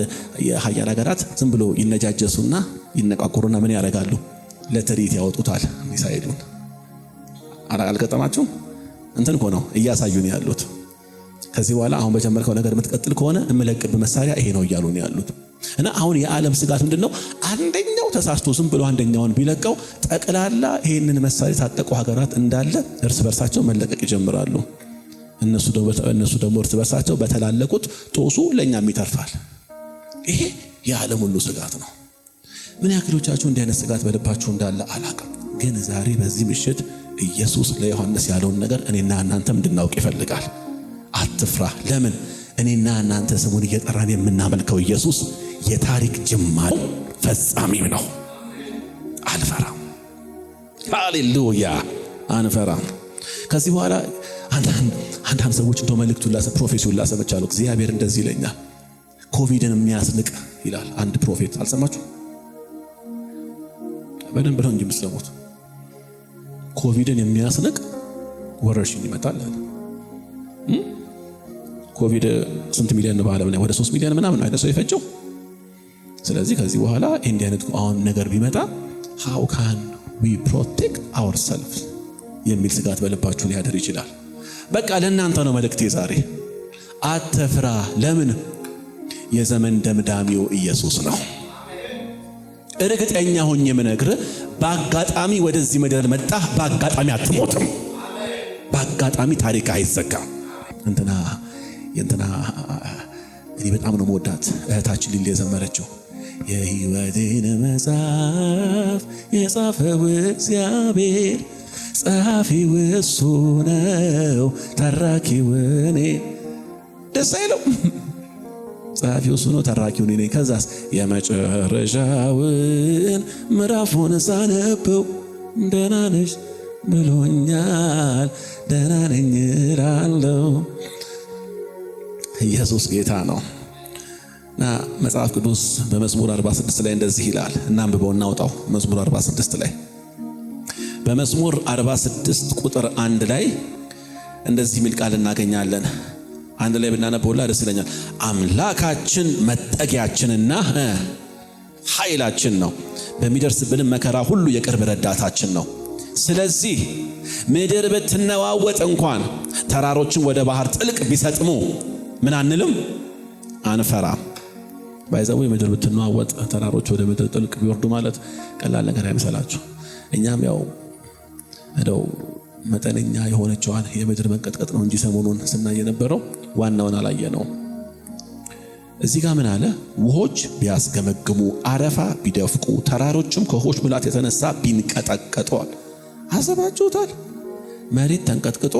የሀያል ሀገራት ዝም ብሎ ይነጃጀሱና ይነቃቆሩና ምን ያደርጋሉ? ለትርኢት ያወጡታል ሚሳኤሉን። አልገጠማችሁም? እንትን እኮ ነው እያሳዩን ያሉት። ከዚህ በኋላ አሁን በጀመርከው ነገር የምትቀጥል ከሆነ እምለቅብ መሳሪያ ይሄ ነው እያሉ ነው ያሉት። እና አሁን የዓለም ስጋት ምንድነው? አንደኛው ተሳስቶ ዝም ብሎ አንደኛውን ቢለቀው ጠቅላላ ይሄንን መሳሪያ ታጠቁ ሀገራት እንዳለ እርስ በርሳቸው መለቀቅ ይጀምራሉ። እነሱ ደግሞ እርስ በርሳቸው በተላለቁት ጦሱ ለኛም ይተርፋል። ይሄ የዓለም ሁሉ ስጋት ነው። ምን ያክሎቻችሁ እንዲህ አይነት ስጋት በልባችሁ እንዳለ አላውቅም። ግን ዛሬ በዚህ ምሽት ኢየሱስ ለዮሐንስ ያለውን ነገር እኔና እናንተም እንድናውቅ ይፈልጋል። አትፍራ። ለምን? እኔና እናንተ ስሙን እየጠራን የምናመልከው ኢየሱስ የታሪክ ጅማሬ ፈጻሚም ነው። አልፈራም። ሃሌሉያ፣ አንፈራም። ከዚህ በኋላ አንዳንድ ሰዎች እንደው መልእክቱን ፕሮፌሲውን ላሰመቻለሁ። እግዚአብሔር እንደዚህ ይለኛል፣ ኮቪድን የሚያስንቅ ይላል አንድ ፕሮፌት። አልሰማችሁ? በደንብ ነው እንጂ የምትሰሙት። ኮቪድን የሚያስንቅ ወረርሽኝ ይመጣል አለ። ኮቪድ ስንት ሚሊዮን በዓለም ላይ ወደ 3 ሚሊዮን ምናምን አይነት ሰው የፈጀው። ስለዚህ ከዚህ በኋላ እንዲህ አይነት አሁን ነገር ቢመጣ how can we protect ourselves የሚል ስጋት በልባችሁ ሊያደር ይችላል። በቃ ለእናንተ ነው መልእክቴ ዛሬ። አትፍራ። ለምን? የዘመን ደምዳሚው ኢየሱስ ነው። እርግጠኛ ሆኜ የምነግርህ በአጋጣሚ ወደዚህ ምድር መጣህ፣ በአጋጣሚ አትሞትም። በአጋጣሚ ታሪክ አይዘጋም። እንትና እኔ በጣም ነው መወዳት እህታችን ሊል የዘመረችው የሕይወቴን መጽሐፍ የጻፈው እግዚአብሔር ጸሐፊው እሱ ነው ተራኪው እኔ። ደስ አይለው? ጸሐፊው እሱ ነው፣ ተራኪው እኔ ነኝ። ከዛስ የመጨረሻውን ምዕራፉን ሳነበው ደህና ነሽ ብሎኛል፣ ደህና ነኝ እላለሁ። ኢየሱስ ጌታ ነው። እና መጽሐፍ ቅዱስ በመዝሙር 46 ላይ እንደዚህ ይላል። እናንብበው እናውጣው። መዝሙር 46 ላይ በመዝሙር 46 ቁጥር 1 ላይ እንደዚህ የሚል ቃል እናገኛለን። አንድ ላይ ብናነበውላ ደስ ይለኛል። አምላካችን መጠጊያችንና ኃይላችን ነው፣ በሚደርስብን መከራ ሁሉ የቅርብ ረዳታችን ነው። ስለዚህ ምድር ብትነዋወጥ እንኳን ተራሮችን ወደ ባህር ጥልቅ ቢሰጥሙ ምን አንልም? አንፈራም። ባይዘው ምድር ብትነዋወጥ ተራሮች ወደ ምድር ጥልቅ ቢወርዱ ማለት ቀላል ነገር አይመስላችሁ። እኛም ያው እንደው መጠነኛ የሆነችዋን የምድር መንቀጥቀጥ ነው እንጂ ሰሞኑን ስናይ የነበረው ዋናውን አላየነው። እዚህ ጋር ምን አለ? ውሆች ቢያስገመግሙ፣ አረፋ ቢደፍቁ፣ ተራሮችም ከውሆች ሙላት የተነሳ ቢንቀጠቀጧል። አሰባችሁታል? መሬት ተንቀጥቅጦ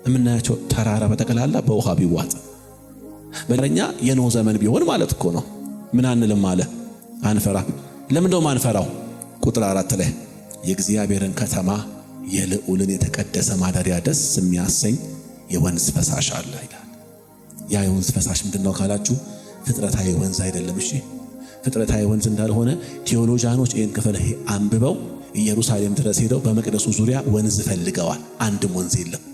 የምናያቸው ተራራ በጠቅላላ በውሃ ቢዋጥ፣ በእኛ የኖህ ዘመን ቢሆን ማለት እኮ ነው። ምን አንልም አለ? አንፈራ። ለምን ደው አንፈራው? ቁጥር 4 ላይ የእግዚአብሔርን ከተማ የልዑልን የተቀደሰ ማደሪያ ደስ የሚያሰኝ የወንዝ ፈሳሽ አለ ይላል። ያ የወንዝ ፈሳሽ ምንድነው ካላችሁ ፍጥረታዊ ወንዝ አይደለም። እሺ ፍጥረታዊ ወንዝ እንዳልሆነ ቴዎሎጂያኖች ይህን ክፍል አንብበው ኢየሩሳሌም ድረስ ሄደው በመቅደሱ ዙሪያ ወንዝ ፈልገዋል። አንድም ወንዝ የለም።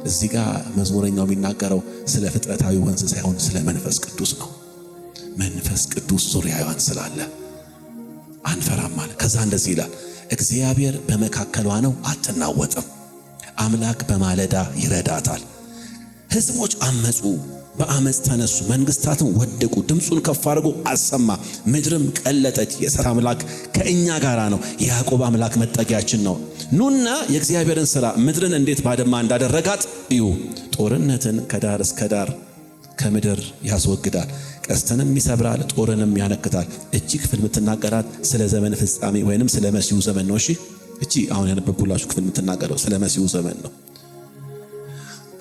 እዚህ ጋር መዝሙረኛው የሚናገረው ስለ ፍጥረታዊ ወንዝ ሳይሆን ስለ መንፈስ ቅዱስ ነው። መንፈስ ቅዱስ ዙሪያዋን ስላለ አንፈራም ማለት። ከዛ እንደዚህ ይላል፣ እግዚአብሔር በመካከሏ ነው አትናወጥም። አምላክ በማለዳ ይረዳታል። ሕዝቦች አመጹ፣ በአመፅ ተነሱ፣ መንግስታትን ወደቁ። ድምፁን ከፍ አድርጎ አሰማ፣ ምድርም ቀለጠች። የእስራኤል አምላክ ከእኛ ጋራ ነው፣ የያዕቆብ አምላክ መጠጊያችን ነው። ኑና የእግዚአብሔርን ሥራ፣ ምድርን እንዴት ባድማ እንዳደረጋት እዩ። ጦርነትን ከዳር እስከ ዳር ከምድር ያስወግዳል፣ ቀስትንም ይሰብራል፣ ጦርንም ያነክታል። እቺ ክፍል የምትናገራት ስለ ዘመን ፍጻሜ ወይንም ስለ መሲሁ ዘመን ነው። እሺ እቺ አሁን ያነበብኩላችሁ ክፍል የምትናገረው ስለ መሲሁ ዘመን ነው።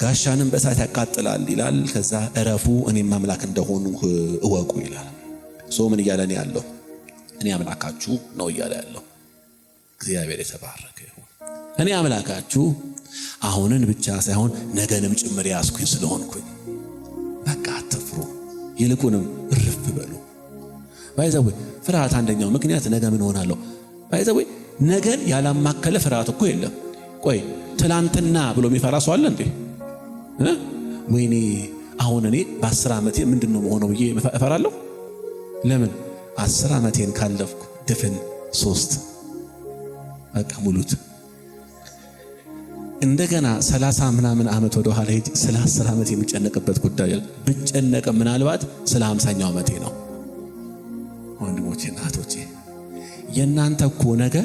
ጋሻንም በእሳት ያቃጥላል ይላል። ከዛ እረፉ እኔም አምላክ እንደሆኑ እወቁ ይላል። ምን እያለ ነው ያለው? እኔ አምላካችሁ ነው እያለ ያለው። እግዚአብሔር የተባረከ ይሁን። እኔ አምላካችሁ አሁንን ብቻ ሳይሆን ነገንም ጭምር ያስኩኝ ስለሆንኩኝ በቃ አትፍሩ፣ ይልቁንም እርፍ በሉ። ባይዘው ፍርሃት አንደኛው ምክንያት ነገ ምን ሆናለሁ። ባይዘው ነገን ያላማከለ ፍርሃት እኮ የለም። ቆይ ትላንትና ብሎ የሚፈራ ሰው አለ እንዴ? ወይኔ አሁን እኔ በ10 ዓመቴ ምንድነው መሆነው ብዬ እፈራለሁ። ለምን 10 ዓመቴን ካለፍኩ ድፍን 3 በቃ ሙሉት። እንደገና 30 ምናምን ዓመት ወደ ኋላ ሄጄ ስለ 10 ዓመት የሚጨነቅበት ጉዳይ ብጨነቅ ምናልባት ስለ 50ኛው ዓመቴ ነው። ወንድሞቼ እናቶቼ የእናንተ እኮ ነገ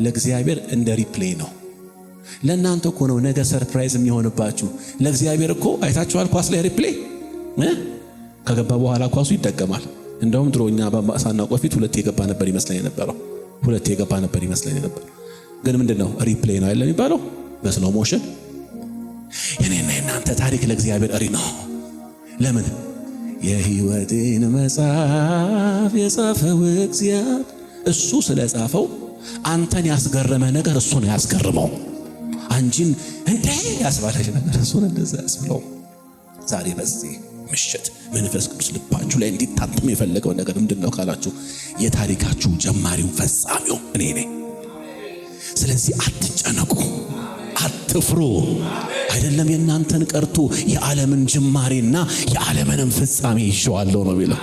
ለእግዚአብሔር እንደ ሪፕሌይ ነው። ለእናንተ እኮ ነው ነገ ሰርፕራይዝ የሚሆንባችሁ። ለእግዚአብሔር እኮ አይታችኋል፣ ኳስ ላይ ሪፕሌይ ከገባ በኋላ ኳሱ ይደገማል። እንደውም ድሮኛ በማሳናቆ ፊት 2 የገባ ነበር ይመስለኝ የነበረው 2 የገባ ነበር ይመስለኝ ነበር። ግን ምንድነው ሪፕሌይ ነው አይደል የሚባለው? በስሎ ሞሽን። የኔና የናንተ ታሪክ ለእግዚአብሔር እሪ ነው። ለምን? የሕይወቴን መጽሐፍ የጻፈው እግዚአብሔር እሱ ስለጻፈው አንተን ያስገረመ ነገር እሱ ነው ያስገርመው። አንቺን እንዴ ያስባለሽ ነገር እሱን እንደዛ ያስብለው። ዛሬ በዚህ ምሽት መንፈስ ቅዱስ ልባችሁ ላይ እንዲታተም የፈለገው ነገር ምንድነው ካላችሁ የታሪካችሁ ጀማሪው ፈጻሚው እኔ ነኝ። ስለዚህ አትጨነቁ፣ አትፍሩ። አይደለም የእናንተን ቀርቶ የዓለምን ጅማሬና የዓለምንም ፍጻሜ ይዤዋለሁ ነው የሚለው።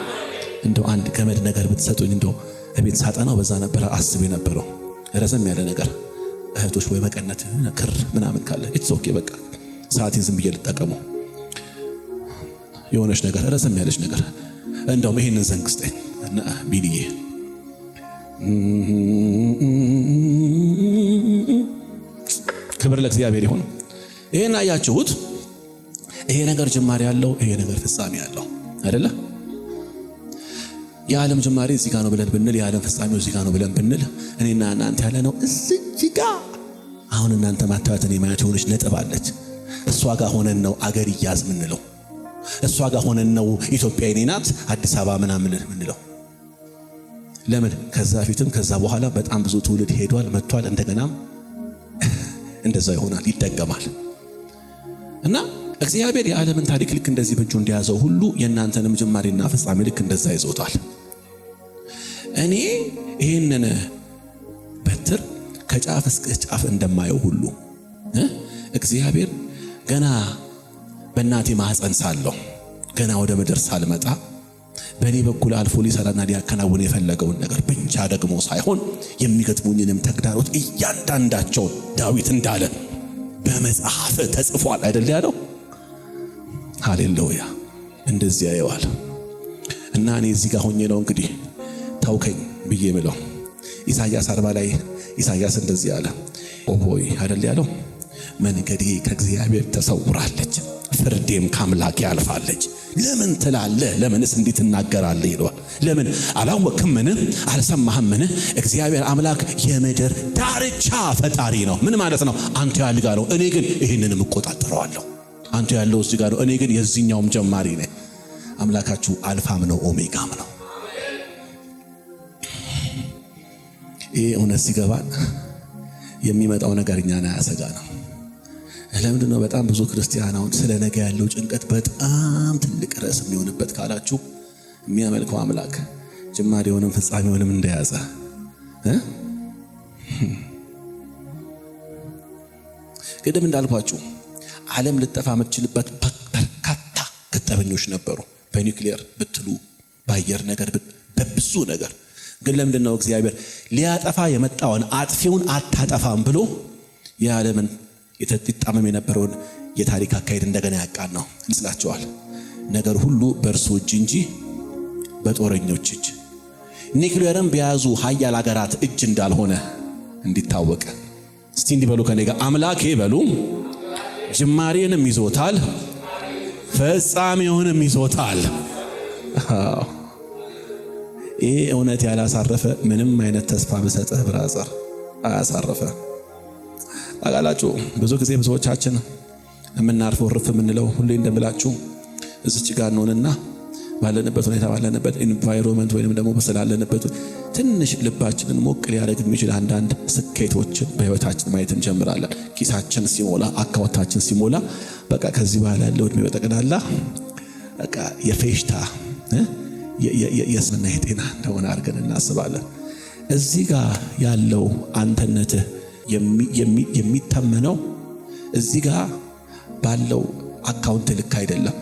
እንደው አንድ ገመድ ነገር ብትሰጡኝ እንደው እቤት ሳጠናው በዛ ነበር አስብ የነበረው። ረዘም ያለ ነገር እህቶች ወይ መቀነት ክር ምናምን ካለ ኢትስ ኦኬ በቃ ሰዓቴን ዝም ብዬ ልጠቀመው። የሆነች ነገር ረዘም ያለች ነገር እንደውም ይሄንን ዘንግስጠኝ እና ቢልዬ ክብር ለእግዚአብሔር ይሁን። ይሄን አያችሁት? ይሄ ነገር ጅማሬ ያለው፣ ይሄ ነገር ፍጻሜ ያለው አይደለ? የዓለም ጅማሬ እዚህ ጋር ነው ብለን ብንል፣ የዓለም ፍጻሜው እዚህ ጋር ነው ብለን ብንል፣ እኔና እናንተ ያለ ነው እዚህ ጋር። አሁን እናንተ ማታወት እኔ ማየት የሆነች ነጥብ አለች። እሷ ጋር ሆነን ነው አገር ይያዝ ምንለው። እሷ ጋር ሆነን ነው ኢትዮጵያ የኔ ናት አዲስ አበባ ምናምን ምንለው? ለምን? ከዛ ፊትም ከዛ በኋላ በጣም ብዙ ትውልድ ሄዷል መጥቷል። እንደገናም እንደዛ ይሆናል፣ ይደገማል። እና እግዚአብሔር የዓለምን ታሪክ ልክ እንደዚህ በእጁ እንደያዘው ሁሉ የእናንተንም ጅማሬና ፍጻሜ ልክ እንደዛ ይዞታል። እኔ ይህንን በትር ከጫፍ እስከ ጫፍ እንደማየው ሁሉ እግዚአብሔር ገና በእናቴ ማህፀን ሳለሁ ገና ወደ ምድር ሳልመጣ በእኔ በኩል አልፎ ሊሰራና ሊያከናውን የፈለገውን ነገር ብቻ ደግሞ ሳይሆን የሚገጥሙኝንም ተግዳሮት እያንዳንዳቸው ዳዊት እንዳለ በመጽሐፍ ተጽፏል አይደል ያለው? ሃሌሉያ! እንደዚህ ያየዋል። እና እኔ እዚህ ጋር ሆኜ ነው እንግዲህ ታውከኝ ብዬ ምለው። ኢሳይያስ 40 ላይ ኢሳይያስ እንደዚህ አለ። ኦሆይ አይደል ያለው? መንገዴ ከእግዚአብሔር ተሰውራለች፣ ፍርዴም ከአምላክ ያልፋለች። ለምን ትላለህ? ለምንስ እንዲህ ትናገራለህ? ይለዋል። ለምን አላወቅህምን? አልሰማህምን? እግዚአብሔር አምላክ የምድር ዳርቻ ፈጣሪ ነው። ምን ማለት ነው? አንተ ያልጋ ነው፣ እኔ ግን ይህንንም እቆጣጠረዋለሁ። አንተ ያለው እዚህ ጋር ነው፣ እኔ ግን የዚህኛውም ጀማሪ ነኝ። አምላካችሁ አልፋም ነው ኦሜጋም ነው። ይሄ እውነት ሲገባን የሚመጣው ነገር እኛን አያሰጋ ነው። ለምንድን ነው በጣም ብዙ ክርስቲያን አሁን ስለ ነገ ያለው ጭንቀት በጣም ትልቅ ርዕስ የሚሆንበት ካላችሁ፣ የሚያመልከው አምላክ ጅማሬውንም ፍጻሜውንም እንደያዘ ቅድም እንዳልኳችሁ ዓለም ልጠፋ የምትችልበት በርካታ ገጠመኞች ነበሩ። በኒውክሌር ብትሉ፣ በአየር ነገር፣ በብዙ ነገር። ግን ለምንድን ነው እግዚአብሔር ሊያጠፋ የመጣውን አጥፊውን አታጠፋም ብሎ የዓለምን የተጣመመ የነበረውን የታሪክ አካሄድ እንደገና ያቃን ነው እንስላቸዋል? ነገር ሁሉ በእርሱ እጅ እንጂ በጦረኞች እጅ፣ ኒውክሌርን በያዙ ሀያል ሀገራት እጅ እንዳልሆነ እንዲታወቅ። እስቲ እንዲበሉ ከኔ ጋር አምላኬ በሉ። ጅማሬንም ይዞታል፣ ፍጻሜውንም ይዞታል። ይሄ እውነት ያላሳረፈ ምንም አይነት ተስፋ በሰጠህ ብራዘር አያሳረፈ። አጋላችሁ ብዙ ጊዜ ብዙዎቻችን የምናርፈው ርፍ የምንለው ሁሌ እንደምላችሁ እዚች ጋር ነውና ባለንበት ሁኔታ ባለንበት ኢንቫይሮንመንት ወይንም ደግሞ በስላለንበት ትንሽ ልባችንን ሞቅ ሊያደርግ የሚችል አንዳንድ ስኬቶችን በህይወታችን ማየት እንጀምራለን። ኪሳችን ሲሞላ፣ አካውንታችን ሲሞላ በቃ ከዚህ በኋላ ያለው እድሜ በጠቅላላ በቃ የፌሽታ የስምና የጤና እንደሆነ አድርገን እናስባለን። እዚህ ጋር ያለው አንተነትህ የሚተመነው እዚህ ጋር ባለው አካውንት ልክ አይደለም።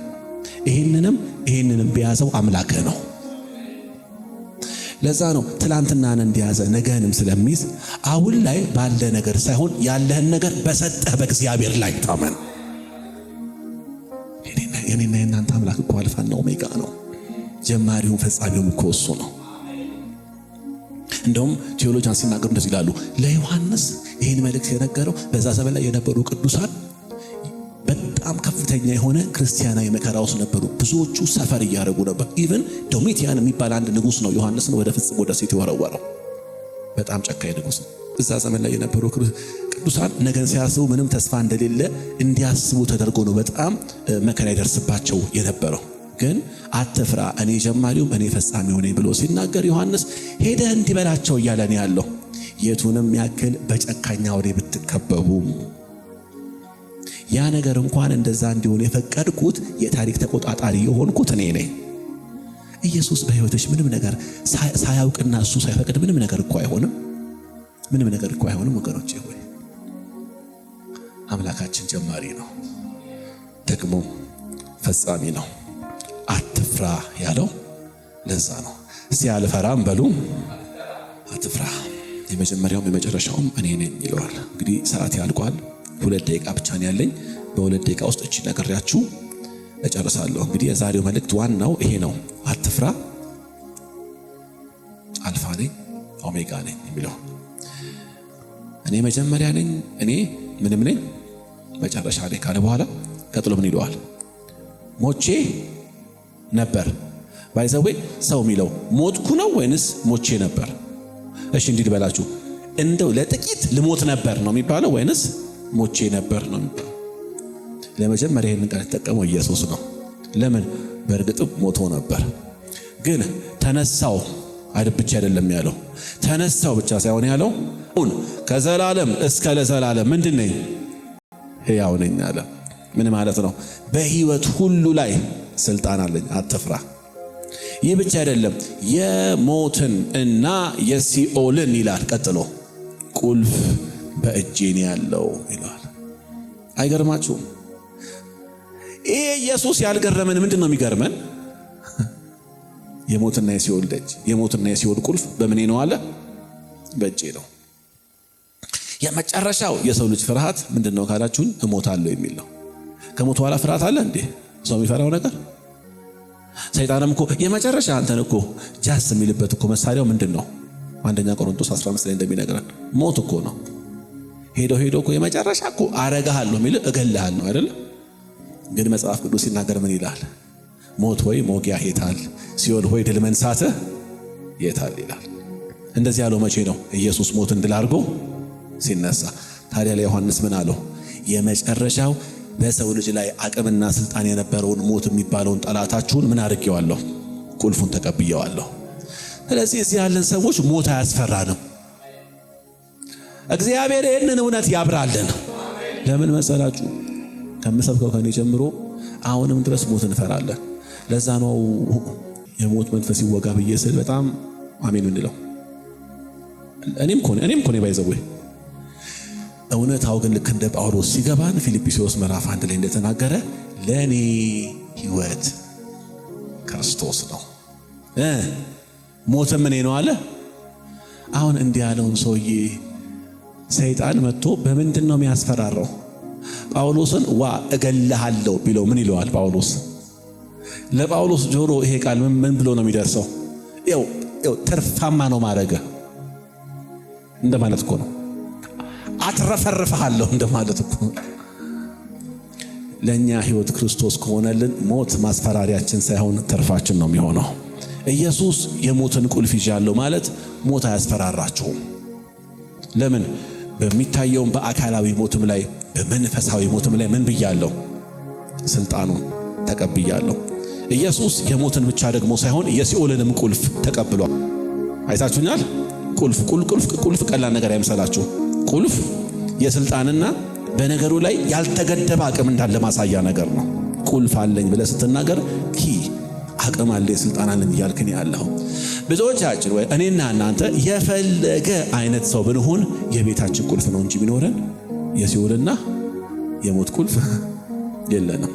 ይሄንንም በያዘው አምላክህ ነው። ለዛ ነው ትላንትናን እንደያዘ ነገንም ስለሚይዝ አሁን ላይ ባለ ነገር ሳይሆን ያለህን ነገር በሰጠህ በእግዚአብሔር ላይ ታመን። የኔና የናንተ አምላክ እኮ አልፋና ኦሜጋ ነው። ጀማሪውን ፈጻሚውም እኮ እሱ ነው። እንደውም ቴዎሎጂያን ሲናገሩ እንደዚህ ይላሉ። ለዮሐንስ ይህን መልእክት የነገረው በዛ ዘመን ላይ የነበሩ ቅዱሳን በጣም ከፍተኛ የሆነ ክርስቲያናዊ መከራ ውስጥ ነበሩ። ብዙዎቹ ሰፈር እያደረጉ ነበር። ኢቭን ዶሚቲያን የሚባል አንድ ንጉስ ነው ዮሐንስን ወደ ፍጽሞ ደሴት የወረወረው። በጣም ጨካኝ ንጉስ ነው። እዛ ዘመን ላይ የነበሩ ቅዱሳን ነገን ሲያስቡ ምንም ተስፋ እንደሌለ እንዲያስቡ ተደርጎ ነው በጣም መከራ ይደርስባቸው የነበረው። ግን አትፍራ፣ እኔ ጀማሪውም እኔ ፈጻሚው ነኝ ብሎ ሲናገር ዮሐንስ ሄደህ እንዲበላቸው እያለ ነው ያለው። የቱንም ያክል በጨካኛ ወሬ ብትከበቡ ያ ነገር እንኳን እንደዛ እንዲሆን የፈቀድኩት የታሪክ ተቆጣጣሪ የሆንኩት እኔ ነኝ። ኢየሱስ በሕይወትሽ ምንም ነገር ሳያውቅና እሱ ሳይፈቅድ ምንም ነገር እኮ አይሆንም። ምንም ነገር እኮ አይሆንም ወገኖቼ ሆይ። አምላካችን ጀማሪ ነው፣ ደግሞ ፈጻሚ ነው። አትፍራ ያለው ለዛ ነው። እስቲ አልፈራም በሉ። አትፍራ፣ የመጀመሪያውም የመጨረሻውም እኔ ነኝ ይለዋል። እንግዲህ ሰዓት ያልቋል። 2 ደቂቃ ብቻ ነው ያለኝ። በ2 ደቂቃ ውስጥ እቺ ነግሬያችሁ እጨርሳለሁ። እንግዲህ የዛሬው መልእክት ዋናው ይሄ ነው። አትፍራ፣ አልፋ ነኝ ኦሜጋ ነኝ የሚለው እኔ መጀመሪያ ነኝ፣ እኔ ምንም ነኝ፣ መጨረሻ ነኝ ካለ በኋላ ቀጥሎ ምን ይለዋል? ሞቼ ነበር። ባይዘዌ ሰው የሚለው ሞትኩ ነው ወይንስ ሞቼ ነበር? እሺ እንዲህ ልበላችሁ፣ እንደው ለጥቂት ልሞት ነበር ነው የሚባለው ወይንስ ሞቼ ነበር ነው የሚባለው? ለመጀመሪያ ይሄንን ቃል ተጠቀመው ኢየሱስ ነው። ለምን? በእርግጥም ሞቶ ነበር። ግን ተነሳው ብቻ አይደለም ያለው። ተነሳው ብቻ ሳይሆን ያለው ከዘላለም እስከ ለዘላለም ምንድነኝ? ሕያው ነኝ አለ። ምን ማለት ነው? በሕይወት ሁሉ ላይ ስልጣን አለኝ፣ አትፍራ። ይህ ብቻ አይደለም፣ የሞትን እና የሲኦልን ይላል ቀጥሎ ቁልፍ በእጄ ነው ያለው ይላል። አይገርማችሁም? ይሄ ኢየሱስ ያልገረመን ምንድን ነው የሚገርመን? የሞትና የሲኦል ደጅ፣ የሞትና የሲኦል ቁልፍ በምን ነው አለ? በእጄ ነው። የመጨረሻው የሰው ልጅ ፍርሃት ምንድን ነው ካላችሁን፣ እሞታለሁ የሚል ነው። ከሞት በኋላ ፍርሃት አለ እንዴ? ሰው የሚፈራው ነገር? ሰይጣንም እኮ የመጨረሻ አንተን እኮ ጃስ የሚልበት እኮ መሳሪያው ምንድን ነው? አንደኛ ቆሮንቶስ 15 ላይ እንደሚነግረን ሞት እኮ ነው። ሄዶ እኮ የመጨረሻ እኮ አረጋሃለሁ የሚል እገልሃለሁ አይደል? ግን መጽሐፍ ቅዱስ ሲናገር ምን ይላል? ሞት ሆይ ሞጊያ የታል? ሲኦል ሆይ ድል መንሳትህ የታል ይላል። እንደዚህ ያለው መቼ ነው? ኢየሱስ ሞትን ድል አድርጎ ሲነሳ። ታዲያ ለዮሐንስ ምን አለው? የመጨረሻው በሰው ልጅ ላይ አቅምና ስልጣን የነበረውን ሞት የሚባለውን ጠላታችሁን ምን አድርጌዋለሁ? ቁልፉን ተቀብየዋለሁ። ስለዚህ እዚህ ያለን ሰዎች ሞት አያስፈራንም። እግዚአብሔር ይህንን እውነት ያብራልን። ለምን መሰላችሁ? ከምሰብከው ከኔ ጀምሮ አሁንም ድረስ ሞት እንፈራለን። ለዛ ነው የሞት መንፈስ ይወጋ ብዬ ስል በጣም አሜን እንለው። እኔም ኮኔ ባይዘው እውነታው ግን ልክ እንደ ጳውሎስ ሲገባን ፊልጵስዩስ ምዕራፍ 1 ላይ እንደተናገረ ለኔ ሕይወት ክርስቶስ ነው፣ ሞትም እኔ ነው አለ። አሁን እንዲህ ያለውን ሰውዬ ሰይጣን መጥቶ በምንድን ነው የሚያስፈራራው? ጳውሎስን እገልሃለሁ ቢለው ምን ይለዋል ጳውሎስ? ለጳውሎስ ጆሮ ይሄ ቃል ምን ብሎ ነው የሚደርሰው? ይኸው ትርፋማ ነው ማረገ እንደማለት እኮ ነው። አትረፈርፈሃለሁ እንደማለት እኮ። ለኛ ሕይወት ክርስቶስ ከሆነልን ሞት ማስፈራሪያችን ሳይሆን ትርፋችን ነው የሚሆነው። ኢየሱስ የሞትን ቁልፍ ይዣለሁ ማለት ሞት አያስፈራራችሁም። ለምን? በሚታየውም በአካላዊ ሞትም ላይ በመንፈሳዊ ሞትም ላይ ምን ብያለሁ? ስልጣኑን ተቀብያለሁ። ኢየሱስ የሞትን ብቻ ደግሞ ሳይሆን የሲኦልንም ቁልፍ ተቀብሏል። አይታችሁኛል? ቁልፍ ቀላል ነገር አይምሰላችሁ። ቁልፍ የስልጣንና በነገሩ ላይ ያልተገደበ አቅም እንዳለ ማሳያ ነገር ነው። ቁልፍ አለኝ ብለህ ስትናገር አቅም አለ ስልጣን አለኝ እያልክን ያለው ብዙዎቻችን ወይ እኔና እናንተ የፈለገ አይነት ሰው ብንሆን የቤታችን ቁልፍ ነው እንጂ ቢኖረን የሲኦልና የሞት ቁልፍ የለንም።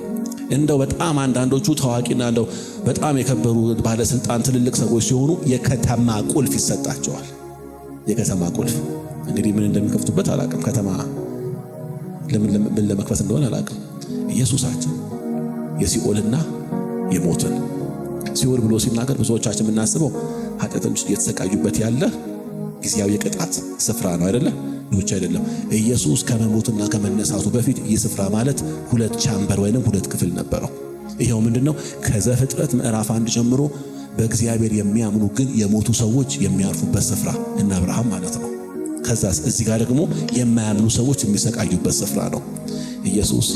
እንደው በጣም አንዳንዶቹ ታዋቂና እንደው በጣም የከበሩ ባለስልጣን ትልልቅ ሰዎች ሲሆኑ የከተማ ቁልፍ ይሰጣቸዋል። የከተማ ቁልፍ እንግዲህ ምን እንደሚከፍቱበት አላውቅም። ከተማ ለምን ለመክፈት እንደሆነ አላውቅም። ኢየሱሳችን የሲኦልና የሞትን ሲኦል ብሎ ሲናገር ብዙዎቻችን የምናስበው ኃጢአተኞች እየተሰቃዩበት ያለ ጊዜያዊ የቅጣት ስፍራ ነው አይደለ? ብቻ አይደለም። ኢየሱስ ከመሞትና ከመነሳቱ በፊት ይህ ስፍራ ማለት ሁለት ቻምበር ወይንም ሁለት ክፍል ነበረው። ይሄው ምንድነው? ከዘፍጥረት ምዕራፍ 1 ጀምሮ በእግዚአብሔር የሚያምኑ ግን የሞቱ ሰዎች የሚያርፉበት ስፍራ እና አብርሃም ማለት ነው። ከዛስ እዚህ ጋር ደግሞ የማያምኑ ሰዎች የሚሰቃዩበት ስፍራ ነው። ኢየሱስ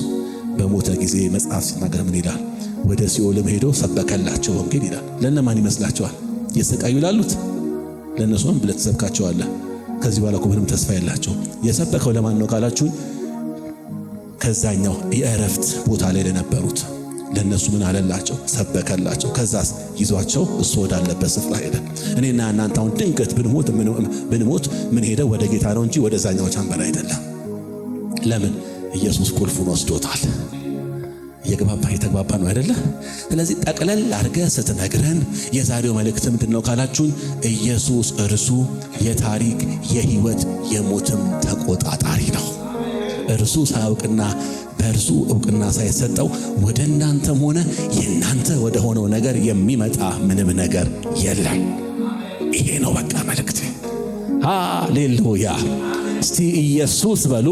በሞተ ጊዜ መጽሐፍ ሲናገር ምን ይላል? ወደ ሲኦልም ሄዶ ሰበከላቸው ወንጌል ይላል። ለነማን ይመስላችኋል? የሰቃዩ ላሉት ለነሱም ብለህ ትሰብካቸዋለህ። ከዚህ በኋላ እኮ ምንም ተስፋ የላቸው። የሰበከው ለማን ነው ካላችሁን፣ ከዛኛው የእረፍት ቦታ ላይ ለነበሩት ለነሱ ምን አለላቸው? ሰበከላቸው። ከዛስ ይዟቸው እሱ ወዳለበት ስፍራ ሄደ። እኔና እናንተ አሁን ድንገት ብንሞት ምን ሄደ? ወደ ጌታ ነው እንጂ ወደዛኛው ቻምበር አይደለም። ለምን? ኢየሱስ ቁልፉን ወስዶታል። የተግባባ ነው አይደለ? ስለዚህ ጠቅለል አድርገህ ስትነግረን የዛሬው መልእክት ምንድነው ካላችሁን፣ ኢየሱስ እርሱ የታሪክ የሕይወት የሞትም ተቆጣጣሪ ነው። እርሱ ሳያውቅና በእርሱ ዕውቅና ሳይሰጠው ወደ እናንተም ሆነ የእናንተ ወደ ሆነው ነገር የሚመጣ ምንም ነገር የለም። ይሄ ነው በቃ መልእክት። ሃሌሉያ! እስቲ ኢየሱስ በሉ።